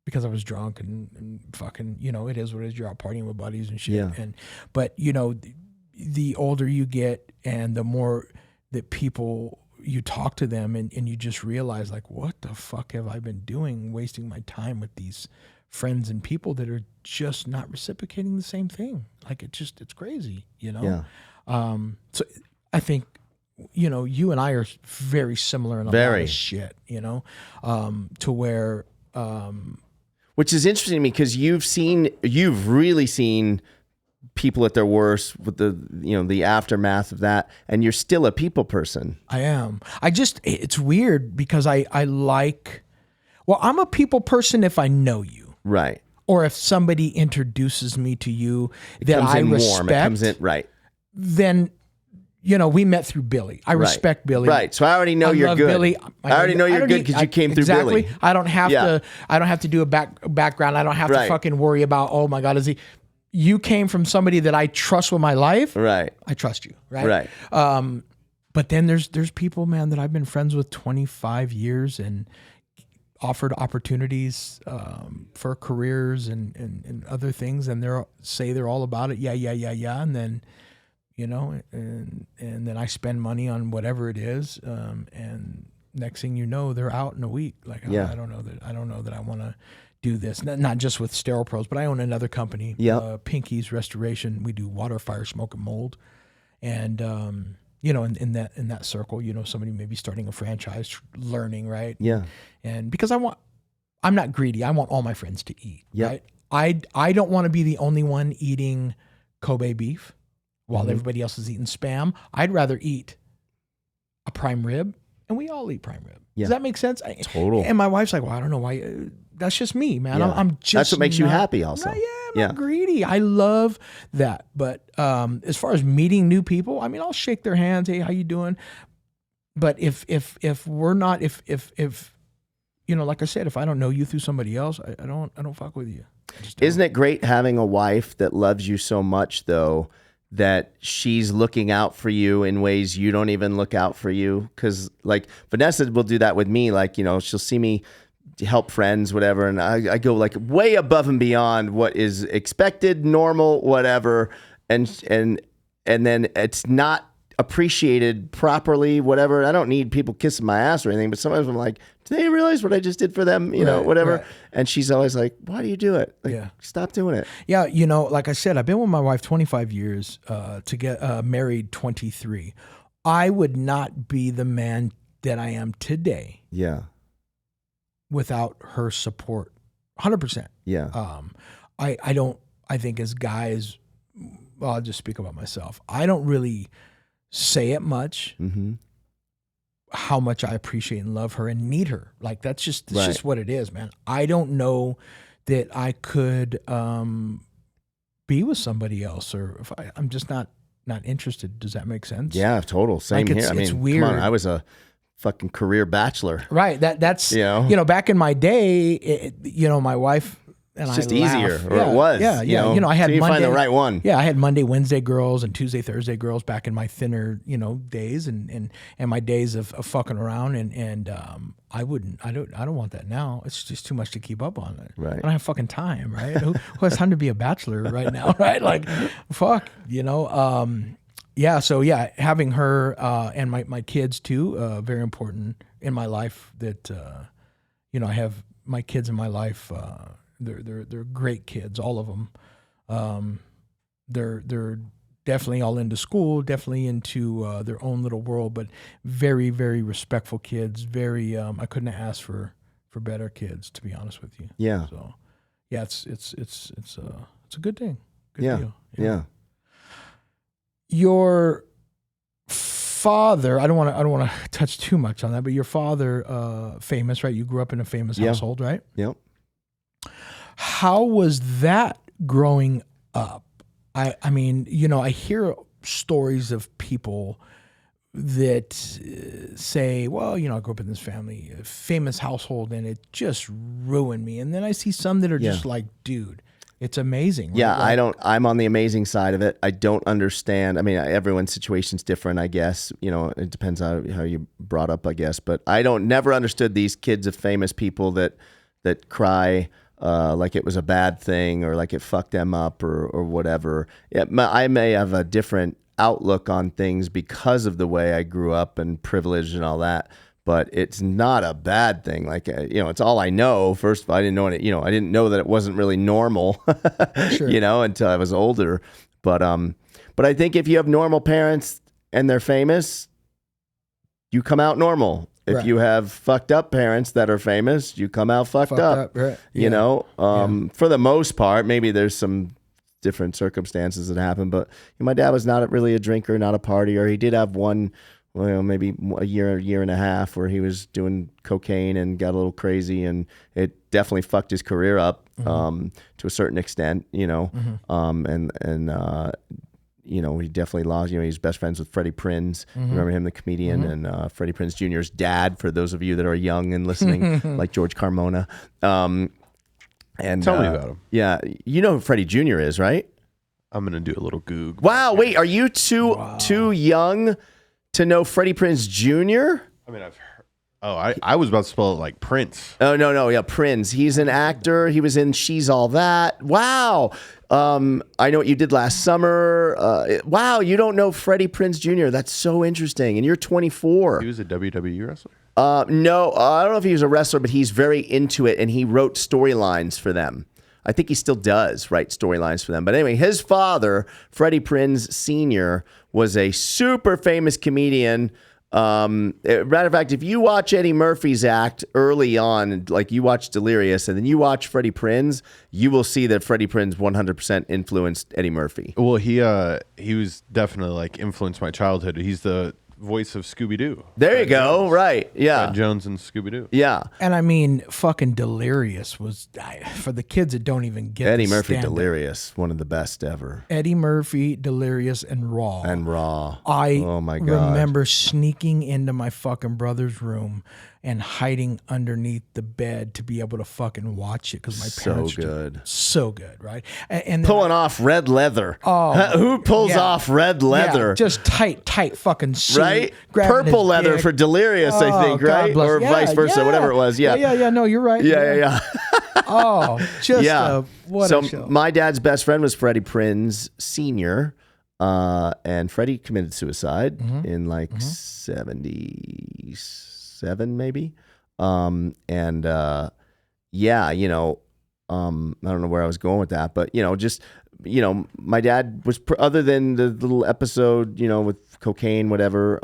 [SPEAKER 1] because I was drunk and fucking, it is what it is. You're out partying with buddies and shit.
[SPEAKER 6] Yeah.
[SPEAKER 1] But the older you get and the more that people, you talk to them and you just realize, like, what the fuck have I been doing, wasting my time with these friends and people that are just not reciprocating the same thing. Like, it's crazy,
[SPEAKER 6] Yeah.
[SPEAKER 1] So I think, you and I are very similar in a lot
[SPEAKER 6] Very.
[SPEAKER 1] of shit, to where,
[SPEAKER 6] Which is interesting to me because you've really seen people at their worst with the aftermath of that, and you're still a people person.
[SPEAKER 1] I am. It's weird because I'm a people person if I know you.
[SPEAKER 6] Right.
[SPEAKER 1] Or if somebody introduces me to you that
[SPEAKER 6] Comes
[SPEAKER 1] I
[SPEAKER 6] in
[SPEAKER 1] respect,
[SPEAKER 6] warm. It comes in right.
[SPEAKER 1] then, we met through Billy. I respect Billy.
[SPEAKER 6] Right. So I already know
[SPEAKER 1] I
[SPEAKER 6] you're
[SPEAKER 1] love
[SPEAKER 6] good.
[SPEAKER 1] Billy.
[SPEAKER 6] I already know you're good because you came through
[SPEAKER 1] exactly.
[SPEAKER 6] Billy.
[SPEAKER 1] I don't have
[SPEAKER 6] Yeah.
[SPEAKER 1] to do a background. I don't have to
[SPEAKER 6] Right.
[SPEAKER 1] fucking worry about, oh my God, you came from somebody that I trust with my life.
[SPEAKER 6] Right.
[SPEAKER 1] I trust you. Right.
[SPEAKER 6] Right.
[SPEAKER 1] But then there's people, man, that I've been friends with 25 years and offered opportunities for careers and other things, and they're all about it. Yeah. And then, and then I spend money on whatever it is, and next thing you know, they're out in a week. Like,
[SPEAKER 6] Yeah.
[SPEAKER 1] I don't know that I want to do this. Not just with Sterile Pros, but I own another company,
[SPEAKER 6] Yep.
[SPEAKER 1] Pinky's Restoration. We do water, fire, smoke, and mold, and in that circle, somebody may be starting a franchise, learning, right?
[SPEAKER 6] Yeah.
[SPEAKER 1] And because I'm not greedy. I want all my friends to eat.
[SPEAKER 6] Yep.
[SPEAKER 1] Right? I don't want to be the only one eating Kobe beef while
[SPEAKER 6] Mhm.
[SPEAKER 1] everybody else is eating Spam. I'd rather eat a prime rib, and we all eat prime rib.
[SPEAKER 6] Yeah.
[SPEAKER 1] Does that make sense?
[SPEAKER 6] Total.
[SPEAKER 1] And my wife's like, well, I don't know why. That's just me, man.
[SPEAKER 6] Yeah.
[SPEAKER 1] I'm just.
[SPEAKER 6] That's what makes you
[SPEAKER 1] not-
[SPEAKER 6] happy also.
[SPEAKER 1] I'm
[SPEAKER 6] Yeah.
[SPEAKER 1] not greedy. I love that. But as far as meeting new people, I mean, I'll shake their hands. Hey, how you doing? But if we're not, if like I said, if I don't know you through somebody else, I don't fuck with you. I just don't.
[SPEAKER 6] Isn't it great having a wife that loves you so much, though, that she's looking out for you in ways you don't even look out for you? Because, like, Vanessa will do that with me. Like, she'll see me help friends, whatever, and I go, like, way above and beyond what is expected, normal, whatever. And then it's not appreciated properly, whatever. I don't need people kissing my ass or anything, but sometimes I'm like, do they realize what I just did for them? You know, whatever.
[SPEAKER 1] right.
[SPEAKER 6] And she's always like, why do you do it? Like,
[SPEAKER 1] Yeah.
[SPEAKER 6] stop doing it.
[SPEAKER 1] Yeah, you know, like I said, I've been with my wife 25 years, to get married 23. I would not be the man that I am today
[SPEAKER 6] Yeah.
[SPEAKER 1] without her support. 100%.
[SPEAKER 6] Yeah.
[SPEAKER 1] I think as guys, well, I'll just speak about myself. I don't really say it much, how much I appreciate and love her and need her. Like that's just what it is, man. I don't know that I could be with somebody else, or if I'm just not interested. Does that make sense?
[SPEAKER 6] Yeah, total. Same
[SPEAKER 1] Like,
[SPEAKER 6] here. I mean,
[SPEAKER 1] it's weird.
[SPEAKER 6] come on, I was a fucking career bachelor.
[SPEAKER 1] Right. That's
[SPEAKER 6] You know?
[SPEAKER 1] you know, back in my day, my wife and
[SPEAKER 6] It's just
[SPEAKER 1] I
[SPEAKER 6] easier,
[SPEAKER 1] laugh.
[SPEAKER 6] or it was.
[SPEAKER 1] Yeah, yeah.
[SPEAKER 6] You know,
[SPEAKER 1] I had
[SPEAKER 6] till you
[SPEAKER 1] Monday,
[SPEAKER 6] find the right one.
[SPEAKER 1] Yeah, I had Monday, Wednesday girls and Tuesday, Thursday girls back in my thinner, days and my days of fucking around and I don't want that now. It's just too much to keep up on.
[SPEAKER 6] Right.
[SPEAKER 1] I don't have fucking time, right? who has time to be a bachelor right now, right? Like, fuck, Yeah, so yeah, having her and my kids too, very important in my life. That I have my kids in my life. They're great kids, all of them. They're definitely all into school, definitely into their own little world, but very, very respectful kids. Very, I couldn't have asked for better kids, to be honest with you.
[SPEAKER 6] Yeah.
[SPEAKER 1] So, yeah, it's a good thing. Good
[SPEAKER 6] Yeah.
[SPEAKER 1] deal.
[SPEAKER 6] Yeah.
[SPEAKER 1] Your father, I don't want to touch too much on that, but your father, famous, right? You grew up in a famous household, right?
[SPEAKER 6] Yep.
[SPEAKER 1] How was that growing up? I mean, I hear stories of people that say, well, I grew up in this family, a famous household, and it just ruined me. And then I see some that are just like, dude, it's amazing. Right?
[SPEAKER 6] Yeah,
[SPEAKER 1] Like,
[SPEAKER 6] I'm on the amazing side of it. I don't understand. I mean, everyone's situation's different, I guess. It depends on how you brought up, I guess. But I never understood these kids of famous people that cry like it was a bad thing or like it fucked them up or whatever. I may have a different outlook on things because of the way I grew up and privilege and all that. But it's not a bad thing. Like, it's all I know. First of all, I didn't know it. I didn't know that it wasn't really normal,
[SPEAKER 1] Sure.
[SPEAKER 6] Until I was older. But I think if you have normal parents and they're famous, you come out normal. If
[SPEAKER 1] Right.
[SPEAKER 6] you have fucked up parents that are famous, you come out fucked up.
[SPEAKER 1] Right.
[SPEAKER 6] For the most part, maybe there's some different circumstances that happen. But my dad was not really a drinker, not a partier. He did have one. Well, maybe a year and a half where he was doing cocaine and got a little crazy, and it definitely fucked his career up to a certain extent, he definitely lost, he's best friends with Freddie Prinze. Remember him, the comedian, and Freddie Prinze Jr.'s dad, for those of you that are young and listening, like George Carmona. And
[SPEAKER 5] Tell me about him.
[SPEAKER 6] Yeah, you know who Freddie Jr. is, right?
[SPEAKER 5] I'm gonna do a little goog.
[SPEAKER 6] Wow, wait, are you too young to know Freddie Prinze Jr.?
[SPEAKER 5] I mean, I've heard. Oh, I was about to spell it like Prince.
[SPEAKER 6] Oh, no, yeah, Prinze. He's an actor. He was in She's All That. Wow. I know what you did last summer. Wow, you don't know Freddie Prinze Jr. That's so interesting. And you're 24.
[SPEAKER 5] He was a WWE wrestler.
[SPEAKER 6] No, I don't know if he was a wrestler, but he's very into it, and he wrote storylines for them. I think he still does write storylines for them. But anyway, his father, Freddie Prinze Sr., was a super famous comedian. Matter of fact, if you watch Eddie Murphy's act early on, like you watch Delirious, and then you watch Freddie Prinze, you will see that Freddie Prinze 100% influenced Eddie Murphy.
[SPEAKER 5] Well, he was definitely like influenced my childhood. He's the voice of Scooby-Doo.
[SPEAKER 6] There you go. Right. Yeah.
[SPEAKER 5] Fred Jones and Scooby-Doo.
[SPEAKER 6] Yeah.
[SPEAKER 1] And I mean, fucking Delirious was, for the kids that don't even get
[SPEAKER 6] Eddie
[SPEAKER 1] the
[SPEAKER 6] Murphy,
[SPEAKER 1] stand-up.
[SPEAKER 6] Delirious, one of the best ever.
[SPEAKER 1] Eddie Murphy, Delirious, and Raw.
[SPEAKER 6] Oh my God.
[SPEAKER 1] remember sneaking into my fucking brother's room and hiding underneath the bed to be able to fucking watch it because my parents so good, right? And then
[SPEAKER 6] Pulling off red leather.
[SPEAKER 1] Oh,
[SPEAKER 6] who pulls
[SPEAKER 1] yeah.
[SPEAKER 6] off red leather?
[SPEAKER 1] Yeah, just tight fucking suit.
[SPEAKER 6] Right?
[SPEAKER 1] grabbing
[SPEAKER 6] Purple
[SPEAKER 1] his
[SPEAKER 6] leather
[SPEAKER 1] dick.
[SPEAKER 6] for Delirious, I think,
[SPEAKER 1] God
[SPEAKER 6] right?
[SPEAKER 1] bless.
[SPEAKER 6] Or
[SPEAKER 1] Yeah,
[SPEAKER 6] vice versa,
[SPEAKER 1] yeah.
[SPEAKER 6] whatever it was. Yeah.
[SPEAKER 1] Yeah. No, you're right.
[SPEAKER 6] Yeah.
[SPEAKER 1] Oh, just
[SPEAKER 6] Yeah.
[SPEAKER 1] what
[SPEAKER 6] So
[SPEAKER 1] a show.
[SPEAKER 6] my dad's best friend was Freddie Prinze Sr., And Freddie committed suicide in like
[SPEAKER 1] Mm-hmm.
[SPEAKER 6] 77 maybe. Yeah, you know, I don't know where I was going with that, but you know, just, you know, my dad was other than the little episode, you know, with cocaine, whatever, it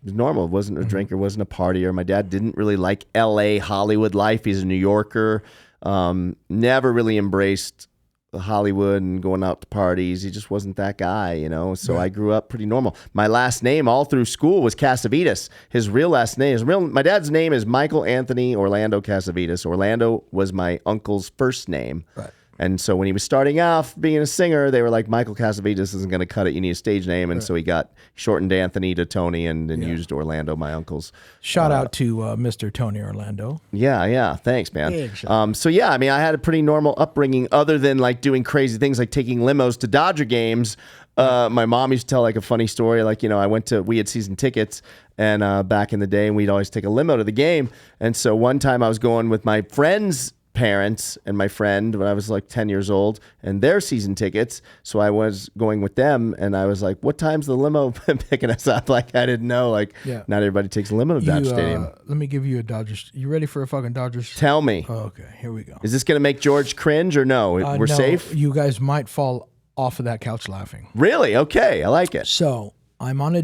[SPEAKER 6] was normal. It wasn't a drinker, wasn't a partier. My dad didn't really like LA Hollywood life. He's a New Yorker. Never really embraced Hollywood and going out to parties. He just wasn't that guy, you know. So I grew up pretty normal. My last name all through school was Casavitas. His real last name my dad's name is Michael Anthony Orlando Casavitas. Orlando was my uncle's first name. Right. And so when he was starting off being a singer, they were like, Michael Casavitas isn't going to cut it. You need a stage name. And so he got shortened Anthony to Tony and used Orlando, my uncle's.
[SPEAKER 1] Shout out to Mr. Tony Orlando.
[SPEAKER 6] Yeah. Thanks, man.
[SPEAKER 1] Big shout.
[SPEAKER 6] So yeah, I mean, I had a pretty normal upbringing other than like doing crazy things like taking limos to Dodger games. My mom used to tell like a funny story. Like, you know, we had season tickets and back in the day, and we'd always take a limo to the game. And so one time I was going with my friend's parents and my friend when I was like 10 years old and their season tickets. So I was going with them and I was like, what time's the limo picking us up? Like, I didn't know. Like, not everybody takes a limo to Dodger Stadium.
[SPEAKER 1] Let me give you a Dodgers. You ready for a fucking Dodgers?
[SPEAKER 6] Tell me.
[SPEAKER 1] Oh, okay, here we go.
[SPEAKER 6] Is this going to make George cringe or no? We're
[SPEAKER 1] No,
[SPEAKER 6] safe?
[SPEAKER 1] You guys might fall off of that couch laughing.
[SPEAKER 6] Really? Okay. I like it.
[SPEAKER 1] So I'm on a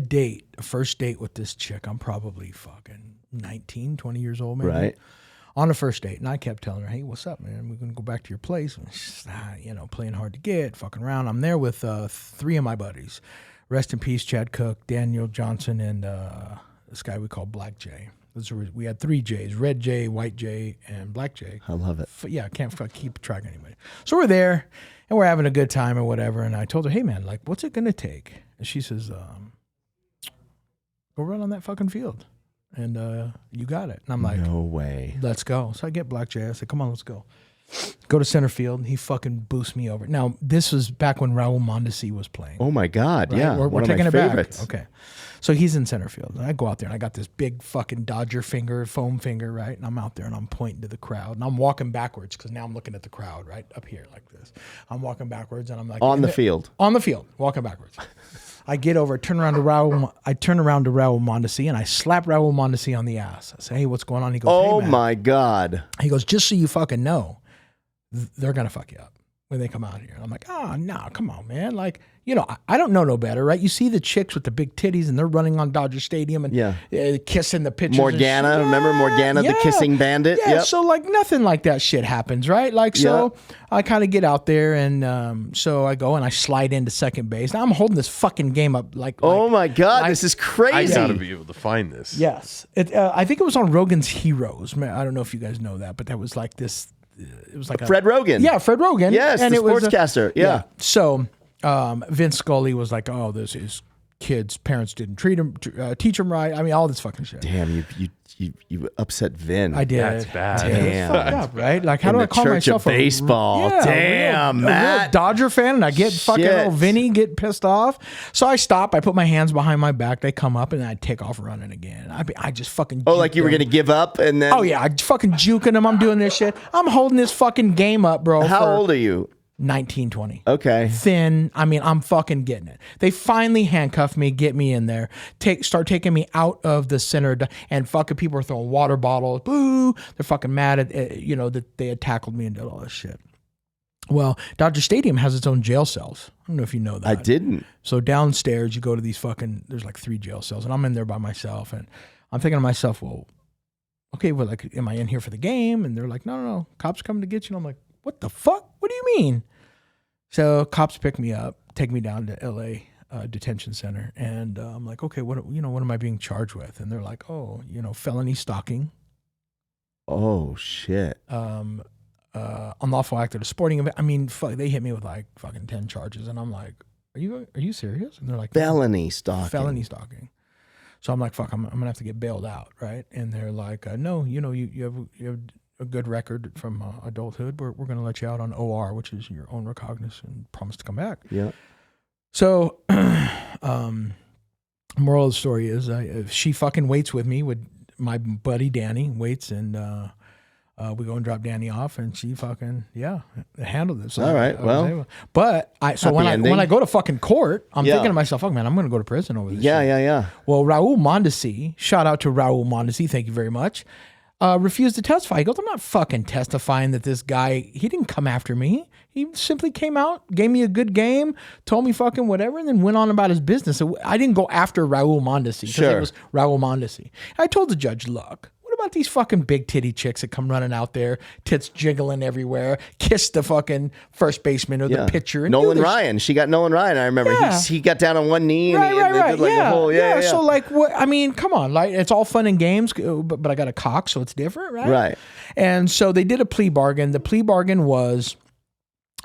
[SPEAKER 1] first date with this chick. I'm probably fucking 19, 20 years old, maybe.
[SPEAKER 6] Right.
[SPEAKER 1] On a first date, and I kept telling her, "Hey, what's up, man? We're gonna go back to your place." And she's, you know, playing hard to get, fucking around. I'm there with 3 of my buddies. Rest in peace, Chad Cook, Daniel Johnson, and this guy we call Black Jay. We had 3 J's: Red Jay, White Jay, and Black Jay.
[SPEAKER 6] I love it.
[SPEAKER 1] Yeah, I can't keep track of anybody. So we're there, and we're having a good time or whatever. And I told her, "Hey, man, like, what's it gonna take?" And she says, "Go run on that fucking field." And you got it. And I'm like,
[SPEAKER 6] no way.
[SPEAKER 1] Let's go. So I get Black Jay. I said, come on, let's go. Go to center field. And he fucking boosts me over. Now, this was back when Raul Mondesi was playing.
[SPEAKER 6] Oh, my God.
[SPEAKER 1] Right?
[SPEAKER 6] Yeah.
[SPEAKER 1] We're
[SPEAKER 6] one
[SPEAKER 1] taking
[SPEAKER 6] of my
[SPEAKER 1] it
[SPEAKER 6] favorites.
[SPEAKER 1] back. Okay. So he's in center field. And I go out there and I got this big fucking Dodger finger, foam finger, right? And I'm out there and I'm pointing to the crowd. And I'm walking backwards because now I'm looking at the crowd, right? Up here like this. I'm walking backwards and I'm like.
[SPEAKER 6] On the field.
[SPEAKER 1] On the field. Walking backwards. I get over, turn around to Raul Mondesi, and I slap Raul Mondesi on the ass. I say, "Hey, what's going on?" He goes,
[SPEAKER 6] Oh,
[SPEAKER 1] "Hey, man."
[SPEAKER 6] my God.
[SPEAKER 1] He goes, "Just so you fucking know, they're gonna fuck you up when they come out here." I'm like, "Oh, no, come on, man. Like, you know, I don't know no better, right? You see the chicks with the big titties, and they're running on Dodger Stadium and kissing the pitchers.
[SPEAKER 6] Morgana. Remember Morgana, the kissing bandit?
[SPEAKER 1] Yeah,
[SPEAKER 6] Yep.
[SPEAKER 1] so like nothing like that shit happens, right? Like, so I kind of get out there and so I go and I slide into second base. Now I'm holding this fucking game up like
[SPEAKER 6] Oh, my God.
[SPEAKER 1] like-
[SPEAKER 6] This is
[SPEAKER 5] I
[SPEAKER 6] crazy.
[SPEAKER 5] gotta be able to find this.
[SPEAKER 1] yes. I think it was on Rogan's Heroes. Man, I don't know if you guys know that, but that was like this. It was like
[SPEAKER 6] Fred Rogan.
[SPEAKER 1] Yeah, Fred Rogan.
[SPEAKER 6] Yes,
[SPEAKER 1] and
[SPEAKER 6] the
[SPEAKER 1] it was
[SPEAKER 6] sportscaster. Yeah.
[SPEAKER 1] So Vince Scully was like, "Oh, this is kids' parents didn't teach him right." I mean, all this fucking shit.
[SPEAKER 6] Damn, you upset Vin.
[SPEAKER 1] I did.
[SPEAKER 5] That's bad.
[SPEAKER 6] Damn.
[SPEAKER 1] Fucked up, right? Like, how
[SPEAKER 6] In
[SPEAKER 1] do I
[SPEAKER 6] the
[SPEAKER 1] call
[SPEAKER 6] church
[SPEAKER 1] myself
[SPEAKER 6] of baseball. Damn,
[SPEAKER 1] a real
[SPEAKER 6] Matt.
[SPEAKER 1] Dodger fan, and I get fucking
[SPEAKER 6] Shit.
[SPEAKER 1] little Vinny get pissed off. So I stop. I put my hands behind my back. They come up, and I take off running again. I just fucking.
[SPEAKER 6] Oh, like you were
[SPEAKER 1] juke
[SPEAKER 6] going to give up and then.
[SPEAKER 1] them. Oh yeah, I fucking juking them. I'm doing this shit. I'm holding this fucking game up, bro.
[SPEAKER 6] How
[SPEAKER 1] for
[SPEAKER 6] old are you?
[SPEAKER 1] 19, 20.
[SPEAKER 6] Okay.
[SPEAKER 1] Thin. I mean, I'm fucking getting it. They finally handcuff me, get me in there, start taking me out of the center, and fucking people are throwing water bottles. Boo! They're fucking mad at that they had tackled me and did all this shit. Well, Dodger Stadium has its own jail cells. I don't know if you know that.
[SPEAKER 6] I didn't.
[SPEAKER 1] So downstairs, you go to these there's like 3 jail cells, and I'm in there by myself, and I'm thinking to myself, well, okay, well, like, am I in here for the game? And they're like, no, cops coming to get you. And I'm like, what the fuck? What do you mean? So cops pick me up, take me down to L.A. Detention Center, and I'm like, okay, what am I being charged with? And they're like, oh, felony stalking,
[SPEAKER 6] Oh, shit.
[SPEAKER 1] unlawful act at a sporting event. I mean, fuck, they hit me with like fucking 10 charges, and I'm like, are you serious? And they're like,
[SPEAKER 6] Felony stalking.
[SPEAKER 1] felony stalking. So I'm like, fuck, I'm gonna have to get bailed out, right? And they're like, no, you have a good record from adulthood. We're gonna let you out on OR, which is your own recognizance, and promise to come back.
[SPEAKER 6] Yeah.
[SPEAKER 1] So, moral of the story is, if she fucking waits with me, with my buddy Danny waits, and We go and drop Danny off, and she fucking handled it. So
[SPEAKER 6] All right,
[SPEAKER 1] but when
[SPEAKER 6] ending.
[SPEAKER 1] I go to fucking court, I'm
[SPEAKER 6] Yeah.
[SPEAKER 1] thinking to myself, fuck man, I'm going to go to prison over this.
[SPEAKER 6] Yeah,
[SPEAKER 1] shit.
[SPEAKER 6] yeah.
[SPEAKER 1] Well, Raul Mondesi, shout out to Raul Mondesi, thank you very much. Refused to testify. He goes, I'm not fucking testifying that this guy, he didn't come after me. He simply came out, gave me a good game, told me fucking whatever, and then went on about his business. So I didn't go after Raul Mondesi because
[SPEAKER 6] Sure.
[SPEAKER 1] it was Raul Mondesi. I told the judge, look, what about these fucking big titty chicks that come running out there, tits jiggling everywhere, kiss the fucking first baseman or the pitcher. And do
[SPEAKER 6] Nolan
[SPEAKER 1] this
[SPEAKER 6] Ryan. She got Nolan Ryan. I remember
[SPEAKER 1] Yeah.
[SPEAKER 6] he got down on one knee and
[SPEAKER 1] Right.
[SPEAKER 6] they did like
[SPEAKER 1] yeah.
[SPEAKER 6] the whole yeah.
[SPEAKER 1] So like, what? I mean, come on, like it's all fun and games, but I got a cock, so it's different, right?
[SPEAKER 6] Right.
[SPEAKER 1] And so they did a plea bargain. The plea bargain was,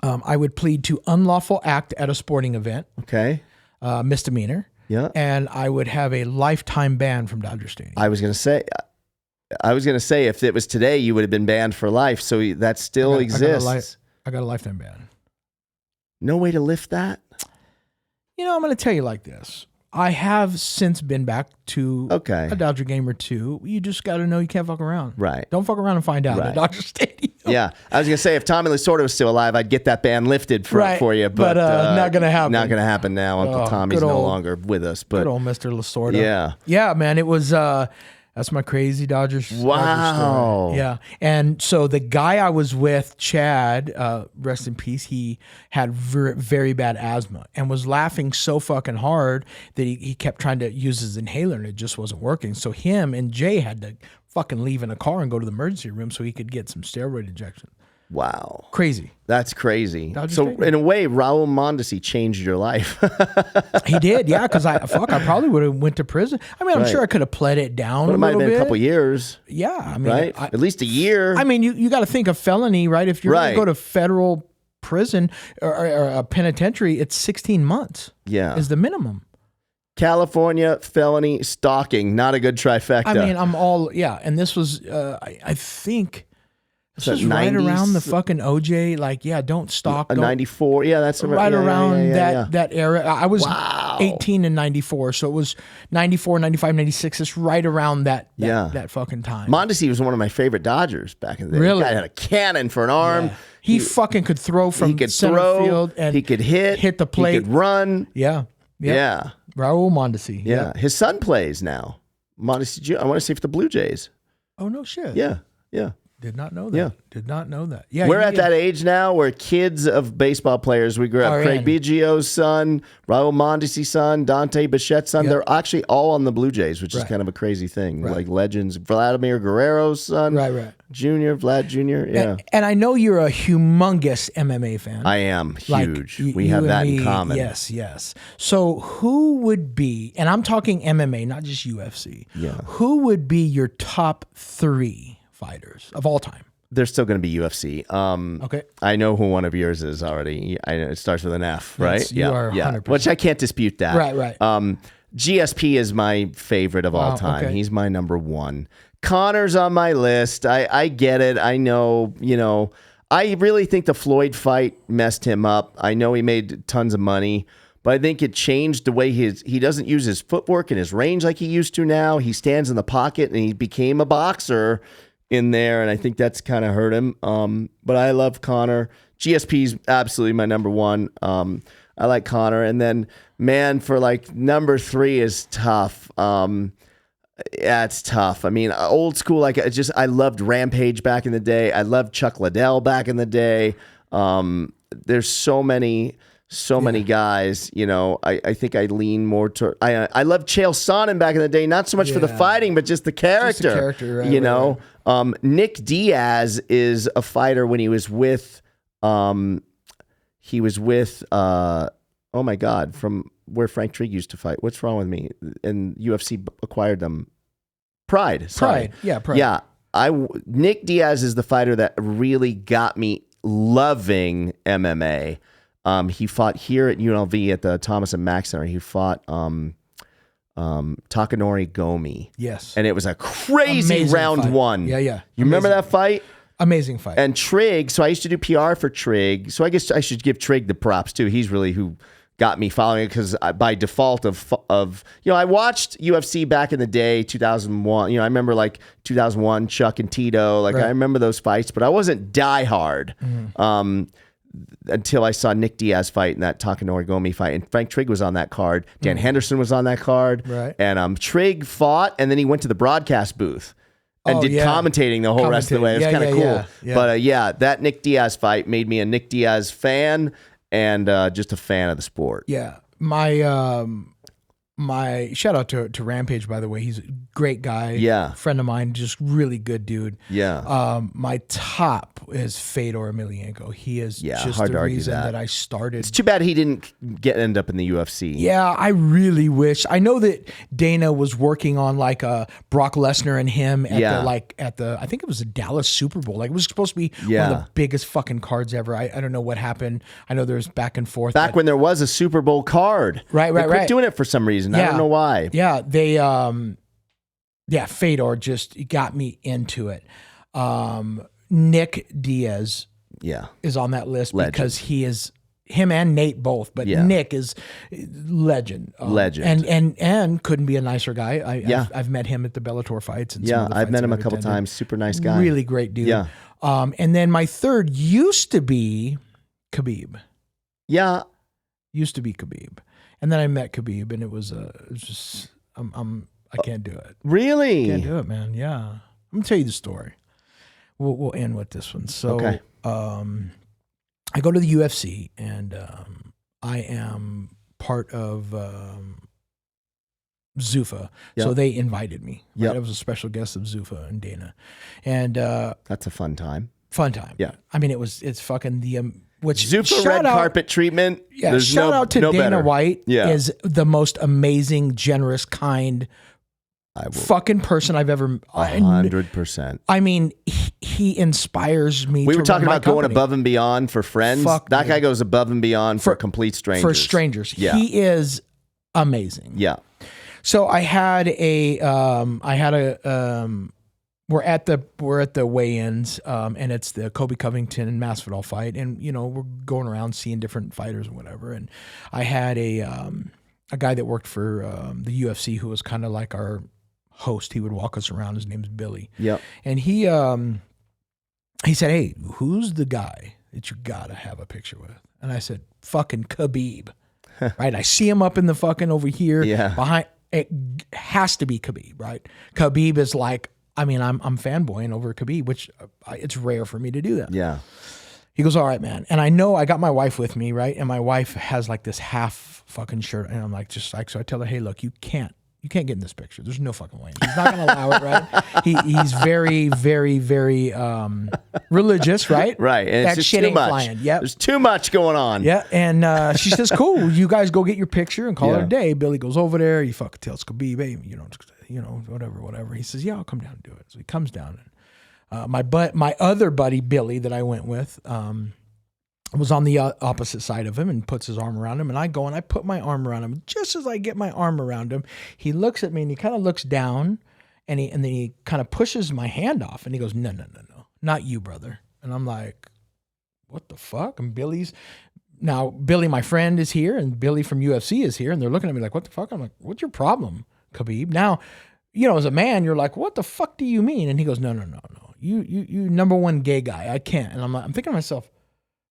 [SPEAKER 1] I would plead to unlawful act at a sporting event,
[SPEAKER 6] Okay.
[SPEAKER 1] misdemeanor,
[SPEAKER 6] Yeah.
[SPEAKER 1] and I would have a lifetime ban from Dodger Stadium.
[SPEAKER 6] I was gonna say if it was today, you would have been banned for life. So that still exists.
[SPEAKER 1] I got a lifetime ban.
[SPEAKER 6] No way to lift that.
[SPEAKER 1] You know, I'm going to tell you like this. I have since been back to
[SPEAKER 6] Okay.
[SPEAKER 1] a Dodger game or two. You just got to know you can't fuck around.
[SPEAKER 6] Right.
[SPEAKER 1] Don't fuck around and find out
[SPEAKER 6] Right.
[SPEAKER 1] at Dodger Stadium.
[SPEAKER 6] Yeah, I was gonna say if Tommy Lasorda was still alive, I'd get that ban lifted for you, but
[SPEAKER 1] not gonna happen.
[SPEAKER 6] Not gonna happen now. Uncle
[SPEAKER 1] Oh,
[SPEAKER 6] Tommy's
[SPEAKER 1] good
[SPEAKER 6] no
[SPEAKER 1] old-
[SPEAKER 6] longer with us. But
[SPEAKER 1] Good old Mr. Lasorda.
[SPEAKER 6] yeah,
[SPEAKER 1] Man, it was that's my crazy Dodgers.
[SPEAKER 6] Wow.
[SPEAKER 1] Dodgers story. Yeah. And so the guy I was with, Chad, rest in peace, he had very bad asthma and was laughing so fucking hard that he kept trying to use his inhaler and it just wasn't working. So him and Jay had to fucking leave in a car and go to the emergency room so he could get some steroid injection.
[SPEAKER 6] wow,
[SPEAKER 1] Crazy.
[SPEAKER 6] that's crazy.
[SPEAKER 1] Dodger
[SPEAKER 6] So
[SPEAKER 1] Stadium.
[SPEAKER 6] in a way, Raul Mondesi changed your life.
[SPEAKER 1] He did, yeah, because I probably would have went to prison. I mean, I'm
[SPEAKER 6] Right.
[SPEAKER 1] sure I could have pled it down
[SPEAKER 6] But
[SPEAKER 1] a
[SPEAKER 6] it might have
[SPEAKER 1] little
[SPEAKER 6] been
[SPEAKER 1] bit.
[SPEAKER 6] a couple years,
[SPEAKER 1] Yeah, I mean,
[SPEAKER 6] right? At least a year.
[SPEAKER 1] I mean, you got to think of felony, right? If you're going
[SPEAKER 6] Right.
[SPEAKER 1] to go to federal prison or a penitentiary, it's 16 months
[SPEAKER 6] yeah.
[SPEAKER 1] is the minimum.
[SPEAKER 6] California felony stalking, not a good trifecta.
[SPEAKER 1] I mean, and this was, I think, this
[SPEAKER 6] that
[SPEAKER 1] was right
[SPEAKER 6] 90s?
[SPEAKER 1] around the fucking OJ, like, don't stalk.
[SPEAKER 6] a
[SPEAKER 1] Don't-
[SPEAKER 6] 94. Yeah, that's
[SPEAKER 1] right
[SPEAKER 6] yeah,
[SPEAKER 1] around
[SPEAKER 6] yeah.
[SPEAKER 1] that era. I was
[SPEAKER 6] Wow.
[SPEAKER 1] 18 in 94, so it was 94, 95, 96. It's right around that fucking time.
[SPEAKER 6] Mondesi was one of my favorite Dodgers back in the day.
[SPEAKER 1] Really?
[SPEAKER 6] The guy had a cannon for an arm.
[SPEAKER 1] Yeah. He fucking could throw from
[SPEAKER 6] He could
[SPEAKER 1] center
[SPEAKER 6] throw.
[SPEAKER 1] field and
[SPEAKER 6] he could hit
[SPEAKER 1] the plate.
[SPEAKER 6] He could run.
[SPEAKER 1] Yeah. Yep.
[SPEAKER 6] Yeah.
[SPEAKER 1] Raul Mondesi.
[SPEAKER 6] Yeah. His son plays now. Mondesi Jr. I want to see for the Blue Jays.
[SPEAKER 1] Oh, no shit.
[SPEAKER 6] Yeah. Yeah.
[SPEAKER 1] Did not know that.
[SPEAKER 6] Yeah.
[SPEAKER 1] Did not know that. Yeah.
[SPEAKER 6] We're at that age now where kids of baseball players, we grew up.
[SPEAKER 1] Are
[SPEAKER 6] Craig
[SPEAKER 1] in.
[SPEAKER 6] Biggio's son, Raul Mondesi's son, Dante Bichette's son.
[SPEAKER 1] Yep.
[SPEAKER 6] They're actually all on the Blue Jays, which is
[SPEAKER 1] Right.
[SPEAKER 6] kind of a crazy thing.
[SPEAKER 1] Right.
[SPEAKER 6] Like legends. Vladimir Guerrero's son.
[SPEAKER 1] Right.
[SPEAKER 6] Junior, Vlad Jr. Yeah.
[SPEAKER 1] And I know you're a humongous MMA fan.
[SPEAKER 6] I am
[SPEAKER 1] Like,
[SPEAKER 6] huge.
[SPEAKER 1] y-
[SPEAKER 6] we
[SPEAKER 1] you
[SPEAKER 6] have
[SPEAKER 1] and
[SPEAKER 6] that in
[SPEAKER 1] me,
[SPEAKER 6] common.
[SPEAKER 1] Yes. So who would be, and I'm talking MMA, not just UFC.
[SPEAKER 6] Yeah.
[SPEAKER 1] Who would be your top 3 fighters of all time?
[SPEAKER 6] They're still going to be UFC.
[SPEAKER 1] Okay.
[SPEAKER 6] I know who one of yours is already. I know it starts with an F,
[SPEAKER 1] That's-
[SPEAKER 6] right?
[SPEAKER 1] you are 100%.
[SPEAKER 6] Which I can't dispute that.
[SPEAKER 1] Right.
[SPEAKER 6] GSP is my favorite of all
[SPEAKER 1] Wow,
[SPEAKER 6] time.
[SPEAKER 1] okay.
[SPEAKER 6] He's my number one. Connor's on my list. I get it. I know, I really think the Floyd fight messed him up. I know he made tons of money, but I think it changed the way he doesn't use his footwork and his range like he used to now. He stands in the pocket and he became a boxer in there, and I think that's kind of hurt him. But I love Connor. GSP's absolutely my number one. I like Connor. And then, man, for like number 3 is tough. Yeah, it's tough. I mean, old school, I loved Rampage back in the day. I loved Chuck Liddell back in the day. There's so many guys, I think I lean more toward, I love Chael Sonnen back in the day, not so much for the
[SPEAKER 1] Yeah.
[SPEAKER 6] fighting, but just the character,
[SPEAKER 1] character, right,
[SPEAKER 6] Nick Diaz is a fighter when he was with, oh my God, from where Frank Trigg used to fight. What's wrong with me? And UFC acquired them. Pride. Sorry.
[SPEAKER 1] Pride.
[SPEAKER 6] Yeah. Nick Diaz is the fighter that really got me loving MMA. He fought here at UNLV at the Thomas and Mack Center. He fought Takanori Gomi.
[SPEAKER 1] Yes.
[SPEAKER 6] And it was a crazy
[SPEAKER 1] Amazing
[SPEAKER 6] round
[SPEAKER 1] fight.
[SPEAKER 6] 1.
[SPEAKER 1] Yeah.
[SPEAKER 6] You remember
[SPEAKER 1] Amazing.
[SPEAKER 6] that fight?
[SPEAKER 1] Amazing fight.
[SPEAKER 6] And Trigg, so I used to do PR for Trigg. So I guess I should give Trigg the props too. He's really who got me following it because by default of I watched UFC back in the day, 2001. I remember like 2001 Chuck and Tito. Like I remember those fights, but I wasn't diehard until I saw Nick Diaz fight in that Takanori Gomi fight, and Frank Trigg was on that card. Dan Henderson was on that card,
[SPEAKER 1] Right.
[SPEAKER 6] And Trigg fought, and then he went to the broadcast booth. And did commentating the whole rest of the way. It was kind of cool.
[SPEAKER 1] Yeah.
[SPEAKER 6] But that Nick Diaz fight made me a Nick Diaz fan and just a fan of the sport.
[SPEAKER 1] Yeah. My shout out to Rampage, by the way. He's a great guy.
[SPEAKER 6] Yeah.
[SPEAKER 1] Friend of mine, just really good dude.
[SPEAKER 6] Yeah.
[SPEAKER 1] My top is Fedor Emelianenko. He is just
[SPEAKER 6] hard to
[SPEAKER 1] the
[SPEAKER 6] argue
[SPEAKER 1] reason
[SPEAKER 6] that.
[SPEAKER 1] that I started.
[SPEAKER 6] It's too bad he didn't end up in the UFC.
[SPEAKER 1] Yeah, I really wish. I know that Dana was working on like a Brock Lesnar and him at the I think it was a Dallas Super Bowl. Like it was supposed to be one of the biggest fucking cards ever. I don't know what happened. I know there's back and forth.
[SPEAKER 6] Back when there was a Super Bowl card.
[SPEAKER 1] Right.
[SPEAKER 6] They quit doing it for some reason. I don't know why.
[SPEAKER 1] Yeah, they Fedor just got me into it. Nick Diaz is on that list because he is him and Nate both, but Nick is legend. And couldn't be a nicer guy. I've met him at the Bellator fights and some of the
[SPEAKER 6] I've
[SPEAKER 1] fights
[SPEAKER 6] met him a
[SPEAKER 1] I've
[SPEAKER 6] couple
[SPEAKER 1] attended.
[SPEAKER 6] times. Super nice guy.
[SPEAKER 1] Really great dude.
[SPEAKER 6] Yeah.
[SPEAKER 1] And then my third used to be Khabib.
[SPEAKER 6] Yeah.
[SPEAKER 1] Used to be Khabib. And then I met Khabib, and it was just I can't do it.
[SPEAKER 6] Really?
[SPEAKER 1] Can't do it, man. Yeah, I'm gonna tell you the story. We'll end with this one. So, I go to the UFC, and I am part of Zuffa.
[SPEAKER 6] Yep.
[SPEAKER 1] So they invited me. Right?
[SPEAKER 6] Yep.
[SPEAKER 1] I was a special guest of Zuffa and Dana, and
[SPEAKER 6] that's a fun time.
[SPEAKER 1] Fun time.
[SPEAKER 6] Yeah.
[SPEAKER 1] I mean, it's fucking the which
[SPEAKER 6] Zuffa red carpet treatment.
[SPEAKER 1] Yeah,
[SPEAKER 6] There's
[SPEAKER 1] shout out to Dana
[SPEAKER 6] better.
[SPEAKER 1] White.
[SPEAKER 6] Yeah.
[SPEAKER 1] Is the most amazing, generous, kind fucking person I've ever.
[SPEAKER 6] 100%.
[SPEAKER 1] I mean, he inspires me.
[SPEAKER 6] We
[SPEAKER 1] to
[SPEAKER 6] were talking
[SPEAKER 1] run my
[SPEAKER 6] about going
[SPEAKER 1] company.
[SPEAKER 6] above and beyond for friends. That guy goes above and beyond for complete strangers.
[SPEAKER 1] For strangers,
[SPEAKER 6] Yeah.
[SPEAKER 1] he is amazing.
[SPEAKER 6] Yeah.
[SPEAKER 1] So I had we're at the weigh-ins, and it's the Kobe Covington and Masvidal fight, and we're going around seeing different fighters and whatever. And I had a guy that worked for the UFC who was kind of like our host. He would walk us around. His name's Billy.
[SPEAKER 6] Yep.
[SPEAKER 1] And he said, "Hey, who's the guy that you gotta have a picture with?" And I said, "Fucking Khabib." Right? I see him up in the fucking over here behind. It has to be Khabib, right? Khabib is like. I mean, I'm fanboying over Khabib, which it's rare for me to do that.
[SPEAKER 6] Yeah.
[SPEAKER 1] He goes, "All right, man." And I know I got my wife with me, right? And my wife has like this half fucking shirt, and I'm like, so I tell her, "Hey, look, you can't get in this picture. There's no fucking way. He's not gonna allow it, right?" He's very, very, very religious, right?
[SPEAKER 6] Right. And
[SPEAKER 1] that
[SPEAKER 6] it's just
[SPEAKER 1] shit
[SPEAKER 6] too
[SPEAKER 1] ain't
[SPEAKER 6] much.
[SPEAKER 1] flying. Yep.
[SPEAKER 6] There's too much going on.
[SPEAKER 1] Yeah. And she says, "Cool, you guys go get your picture and call it a day." Billy goes over there. He fucking tells Khabib, "Hey, whatever." He says, "Yeah, I'll come down and do it." So he comes down, and my other buddy Billy that I went with was on the opposite side of him and puts his arm around him, and I go and I put my arm around him. Just as I get my arm around him, he looks at me and he kind of looks down, and then he kind of pushes my hand off, and he goes, "No, not you, brother." And I'm like, "What the fuck?" And Billy, my friend, is here, and Billy from UFC is here, and they're looking at me like, "What the fuck?" I'm like, "What's your problem, Khabib?" Now, as a man, you're like, "What the fuck do you mean?" And he goes, No. You number one gay guy. I can't." And I'm thinking to myself,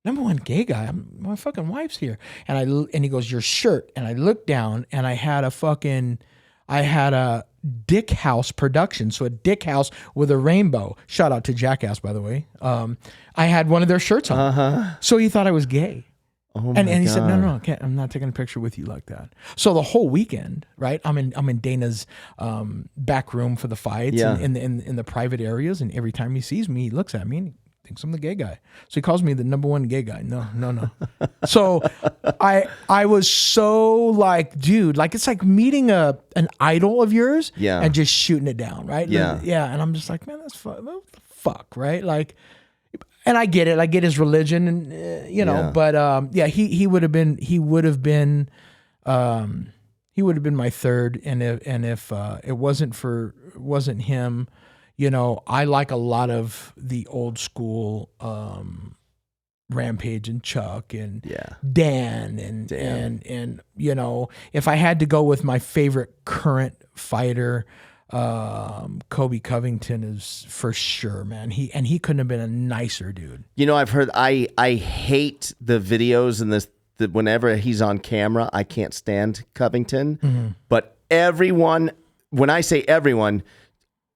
[SPEAKER 1] number one gay guy? My fucking wife's here. And he goes, "Your shirt." And I looked down, and I had a Dick House production. So a Dick House with a rainbow. Shout out to Jackass, by the way. I had one of their shirts on. So he thought I was gay.
[SPEAKER 6] Oh
[SPEAKER 1] and he
[SPEAKER 6] God.
[SPEAKER 1] said, no, I can't, I'm not taking a picture with you like that. So the whole weekend, right? I'm in Dana's back room for the fights and in the private areas, and every time he sees me, he looks at me and he thinks I'm the gay guy. So he calls me the number one gay guy. No. So I was so like, dude, like it's like meeting an idol of yours and just shooting it down, right?
[SPEAKER 6] Yeah.
[SPEAKER 1] And I'm just like, man, that's what the fuck, right? Like. And I get it. I get his religion, and but he would have been my third. And if it wasn't him, I like a lot of the old school Rampage and Chuck and
[SPEAKER 6] Yeah.
[SPEAKER 1] Dan and you know, if I had to go with my favorite current fighter, Kobe Covington is for sure, man. He couldn't have been a nicer dude.
[SPEAKER 6] You know, I've heard I hate the videos and whenever he's on camera, I can't stand Covington. But everyone, when I say everyone,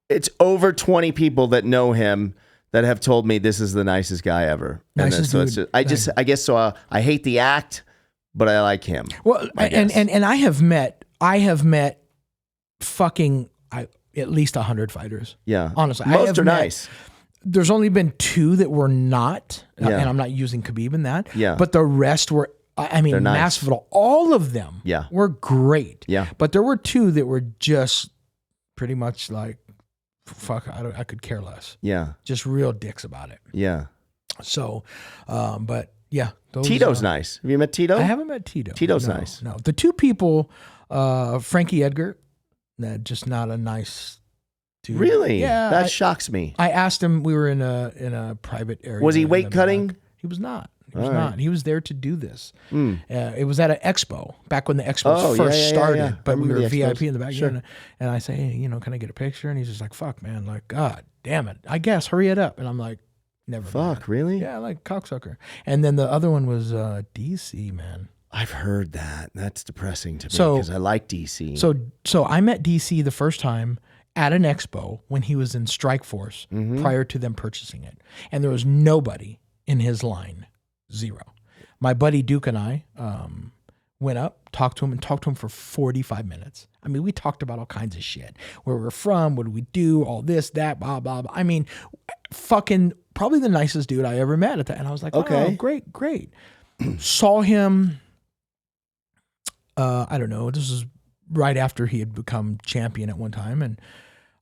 [SPEAKER 6] it's over 20 people that know him that have told me this is the nicest guy ever.
[SPEAKER 1] Nicest
[SPEAKER 6] so
[SPEAKER 1] dude.
[SPEAKER 6] I guess so. I hate the act, but I like him.
[SPEAKER 1] Well, and I have met fucking at least 100 fighters.
[SPEAKER 6] Yeah,
[SPEAKER 1] honestly,
[SPEAKER 6] most are nice.
[SPEAKER 1] There's only been 2 that were not,
[SPEAKER 6] Yeah.
[SPEAKER 1] and I'm not using Khabib in that.
[SPEAKER 6] Yeah.
[SPEAKER 1] But the rest were, I mean,
[SPEAKER 6] They're nice.
[SPEAKER 1] Masvidal, all of them
[SPEAKER 6] Yeah.
[SPEAKER 1] were great.
[SPEAKER 6] Yeah.
[SPEAKER 1] But there were 2 that were just pretty much like, fuck, I could care less.
[SPEAKER 6] Yeah,
[SPEAKER 1] Just real dicks about it.
[SPEAKER 6] yeah.
[SPEAKER 1] So, but yeah. Those,
[SPEAKER 6] Tito's nice. Have you met Tito?
[SPEAKER 1] I haven't met Tito.
[SPEAKER 6] Tito's
[SPEAKER 1] No,
[SPEAKER 6] nice.
[SPEAKER 1] No, the 2 people, Frankie Edgar, just not a nice dude.
[SPEAKER 6] Really?
[SPEAKER 1] Yeah.
[SPEAKER 6] That shocks me.
[SPEAKER 1] I asked him. We were in a private area.
[SPEAKER 6] Was he
[SPEAKER 1] in
[SPEAKER 6] weight
[SPEAKER 1] the
[SPEAKER 6] cutting?
[SPEAKER 1] back. He was not. He was
[SPEAKER 6] All
[SPEAKER 1] not.
[SPEAKER 6] right.
[SPEAKER 1] He was there to do this.
[SPEAKER 6] Mm.
[SPEAKER 1] It was at an expo back when the expos
[SPEAKER 6] Oh,
[SPEAKER 1] first
[SPEAKER 6] yeah,
[SPEAKER 1] started.
[SPEAKER 6] yeah. I
[SPEAKER 1] But we
[SPEAKER 6] remember
[SPEAKER 1] were
[SPEAKER 6] the
[SPEAKER 1] VIP
[SPEAKER 6] expos.
[SPEAKER 1] in the back.
[SPEAKER 6] Sure.
[SPEAKER 1] And I say, hey, can I get a picture? And he's just like, fuck, man. Like, God damn it. I guess. Hurry it up. And I'm like, never.
[SPEAKER 6] Fuck,
[SPEAKER 1] mind.
[SPEAKER 6] really?
[SPEAKER 1] Yeah, like cocksucker. And then the other one was DC, man.
[SPEAKER 6] I've heard that. That's depressing to me
[SPEAKER 1] So-
[SPEAKER 6] because I like DC.
[SPEAKER 1] So I met DC the first time at an expo when he was in Strikeforce
[SPEAKER 6] Mm-hmm.
[SPEAKER 1] prior to them purchasing it. And there was nobody in his line. 0. My buddy Duke and I went up, talked to him for 45 minutes. I mean, we talked about all kinds of shit. Where we're from, what do we do, all this, that, blah, blah, blah. I mean, fucking probably the nicest dude I ever met at that. And I was like,
[SPEAKER 6] Okay.
[SPEAKER 1] oh, great. Saw him, I don't know, this was right after he had become champion at one time. And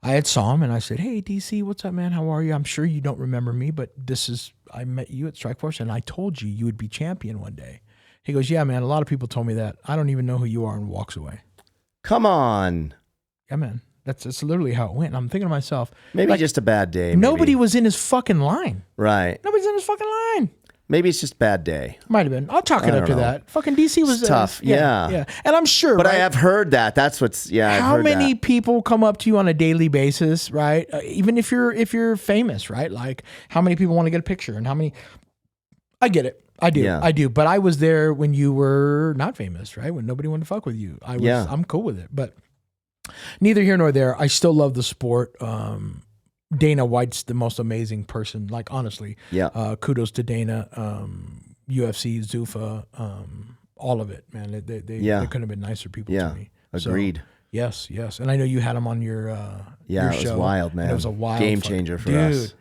[SPEAKER 1] I had saw him and I said, hey, DC, what's up, man? How are you? I'm sure you don't remember me, but I met you at Strikeforce and I told you would be champion one day. He goes, yeah, man, a lot of people told me that. I don't even know who you are, and walks away.
[SPEAKER 6] Come on.
[SPEAKER 1] Yeah, man. That's literally how it went. And I'm thinking to myself,
[SPEAKER 6] Maybe
[SPEAKER 1] like,
[SPEAKER 6] just a bad day.
[SPEAKER 1] nobody
[SPEAKER 6] maybe.
[SPEAKER 1] was in his fucking line.
[SPEAKER 6] Right.
[SPEAKER 1] Nobody's in his fucking line.
[SPEAKER 6] Maybe it's just a bad day.
[SPEAKER 1] Might have been. I'll chalk it
[SPEAKER 6] I
[SPEAKER 1] up
[SPEAKER 6] don't
[SPEAKER 1] to
[SPEAKER 6] know.
[SPEAKER 1] that. Fucking DC was
[SPEAKER 6] It's tough. Yeah.
[SPEAKER 1] Yeah. And I'm sure,
[SPEAKER 6] But
[SPEAKER 1] right?
[SPEAKER 6] I have heard that. That's what's, yeah. I've
[SPEAKER 1] How
[SPEAKER 6] heard
[SPEAKER 1] many
[SPEAKER 6] that.
[SPEAKER 1] people come up to you on a daily basis, right? Even if you're famous, right? Like how many people want to get a picture and how many? I get it. I do.
[SPEAKER 6] Yeah.
[SPEAKER 1] I do. But I was there when you were not famous, right? When nobody wanted to fuck with you.
[SPEAKER 6] Yeah.
[SPEAKER 1] I'm cool with it. But neither here nor there. I still love the sport. Dana White's the most amazing person. Like honestly,
[SPEAKER 6] Yeah.
[SPEAKER 1] kudos to Dana. UFC, Zuffa, all of it, man. They couldn't have been nicer people
[SPEAKER 6] Yeah.
[SPEAKER 1] to me. So,
[SPEAKER 6] Agreed.
[SPEAKER 1] yes. And I know you had him on your
[SPEAKER 6] Yeah,
[SPEAKER 1] your
[SPEAKER 6] it was
[SPEAKER 1] show.
[SPEAKER 6] wild,
[SPEAKER 1] And
[SPEAKER 6] man.
[SPEAKER 1] it was a wild
[SPEAKER 6] Game
[SPEAKER 1] fucking-
[SPEAKER 6] changer for
[SPEAKER 1] dude.
[SPEAKER 6] us.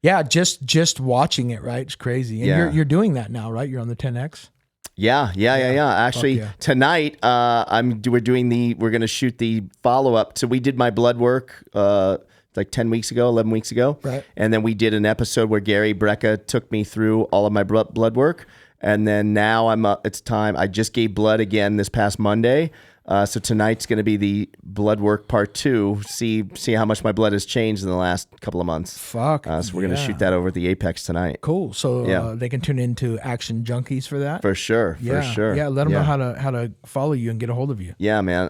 [SPEAKER 1] Yeah, just watching it, right? It's crazy. And
[SPEAKER 6] Yeah.
[SPEAKER 1] you're doing that now, right? You're on the 10X.
[SPEAKER 6] Yeah. Actually,
[SPEAKER 1] yeah.
[SPEAKER 6] tonight, we're going to shoot the follow-up. So we did my blood work, like 10 weeks ago, 11 weeks ago.
[SPEAKER 1] Right.
[SPEAKER 6] And then we did an episode where Gary Brecka took me through all of my blood work. And then now it's time. I just gave blood again this past Monday. So tonight's going to be the blood work part 2. See how much my blood has changed in the last couple of months.
[SPEAKER 1] Fuck.
[SPEAKER 6] So we're going to
[SPEAKER 1] yeah.
[SPEAKER 6] shoot that over at the Apex tonight.
[SPEAKER 1] Cool. So
[SPEAKER 6] Yeah.
[SPEAKER 1] they can tune into Action Junkies for that.
[SPEAKER 6] For sure.
[SPEAKER 1] yeah.
[SPEAKER 6] For sure.
[SPEAKER 1] Yeah. Let them know how to follow you and get a hold of you.
[SPEAKER 6] Yeah, man.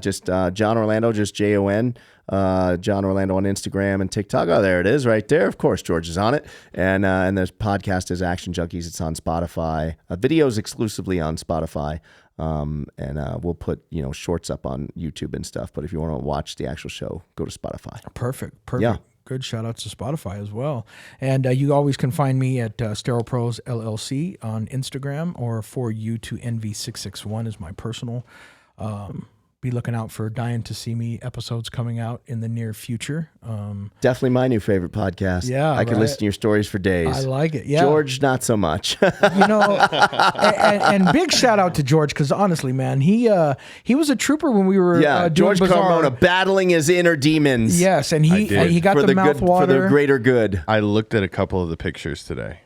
[SPEAKER 6] Just Jon Orlando, just JON. Jon Orlando on Instagram and TikTok. Oh, there it is, right there. Of course, George is on it. And the podcast is Action Junkies. It's on Spotify. Videos exclusively on Spotify. We'll put shorts up on YouTube and stuff. But if you want to watch the actual show, go to Spotify.
[SPEAKER 1] Perfect.
[SPEAKER 6] Yeah.
[SPEAKER 1] Good shout outs to Spotify as well. And you always can find me at Sterile Pros LLC on Instagram, or For You to NV661 is my personal. Be looking out for Dying to See Me episodes coming out in the near future.
[SPEAKER 6] Definitely my new favorite podcast.
[SPEAKER 1] Yeah,
[SPEAKER 6] I could
[SPEAKER 1] right.
[SPEAKER 6] listen to your stories for days.
[SPEAKER 1] I like it. Yeah.
[SPEAKER 6] George, not so much.
[SPEAKER 1] And big shout out to George, because honestly, man, he was a trooper when we were doing
[SPEAKER 6] George
[SPEAKER 1] Bizarre.
[SPEAKER 6] Carmona battling his inner demons.
[SPEAKER 1] Yes, and
[SPEAKER 5] I did.
[SPEAKER 1] he got
[SPEAKER 6] for
[SPEAKER 1] the
[SPEAKER 6] the
[SPEAKER 1] mouth
[SPEAKER 6] good,
[SPEAKER 1] water.
[SPEAKER 6] for the greater good.
[SPEAKER 5] I looked at a couple of the pictures today.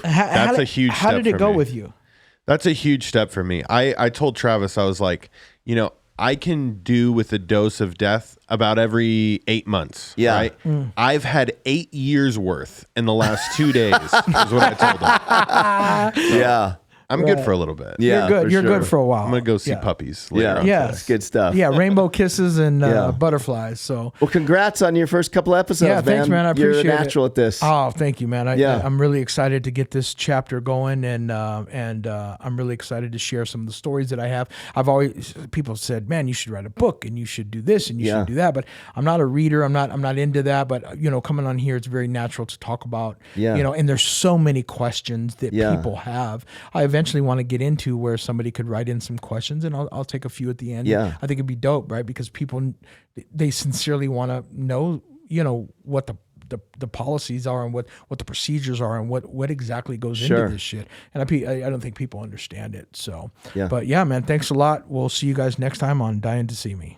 [SPEAKER 1] That's
[SPEAKER 5] a huge
[SPEAKER 1] How
[SPEAKER 5] step
[SPEAKER 1] did it
[SPEAKER 5] for
[SPEAKER 1] go
[SPEAKER 5] me.
[SPEAKER 1] with you?
[SPEAKER 5] That's a huge step for me. I told Travis, I was like, I can do with a dose of death about every 8 months.
[SPEAKER 6] Yeah.
[SPEAKER 5] Right? I've had 8 years worth in the last 2 days, is what I told him.
[SPEAKER 6] Yeah.
[SPEAKER 5] I'm good for a little bit.
[SPEAKER 6] Yeah.
[SPEAKER 1] You're good.
[SPEAKER 6] for
[SPEAKER 1] You're
[SPEAKER 6] sure.
[SPEAKER 1] good for a while.
[SPEAKER 5] I'm going to go see
[SPEAKER 1] Yeah.
[SPEAKER 5] puppies later
[SPEAKER 6] Yeah.
[SPEAKER 5] on.
[SPEAKER 1] Yeah.
[SPEAKER 6] That's good stuff.
[SPEAKER 1] Yeah, rainbow kisses and
[SPEAKER 6] Yeah.
[SPEAKER 1] butterflies. So
[SPEAKER 6] Well, congrats on your first couple episodes,
[SPEAKER 1] yeah, thanks, man. I
[SPEAKER 6] You're
[SPEAKER 1] appreciate
[SPEAKER 6] a natural at this.
[SPEAKER 1] Oh, thank you, man.
[SPEAKER 6] Yeah.
[SPEAKER 1] I'm really excited to get this chapter going, and I'm really excited to share some of the stories that I have. People have said, man, you should write a book, and you should do this, and you
[SPEAKER 6] Yeah.
[SPEAKER 1] should do that. But I'm not a reader. I'm not into that. But coming on here, it's very natural to talk about.
[SPEAKER 6] Yeah.
[SPEAKER 1] And there's so many questions that
[SPEAKER 6] Yeah.
[SPEAKER 1] people have. I eventually want to get into where somebody could write in some questions, and I'll take a few at the end.
[SPEAKER 6] Yeah.
[SPEAKER 1] I think it'd be dope, right? Because people, they sincerely want to know, what the policies are and what the procedures are and what exactly goes
[SPEAKER 6] Sure.
[SPEAKER 1] into this shit. And I don't think people understand it. So,
[SPEAKER 6] Yeah.
[SPEAKER 1] but yeah, man, thanks a lot. We'll see you guys next time on Dying to See Me.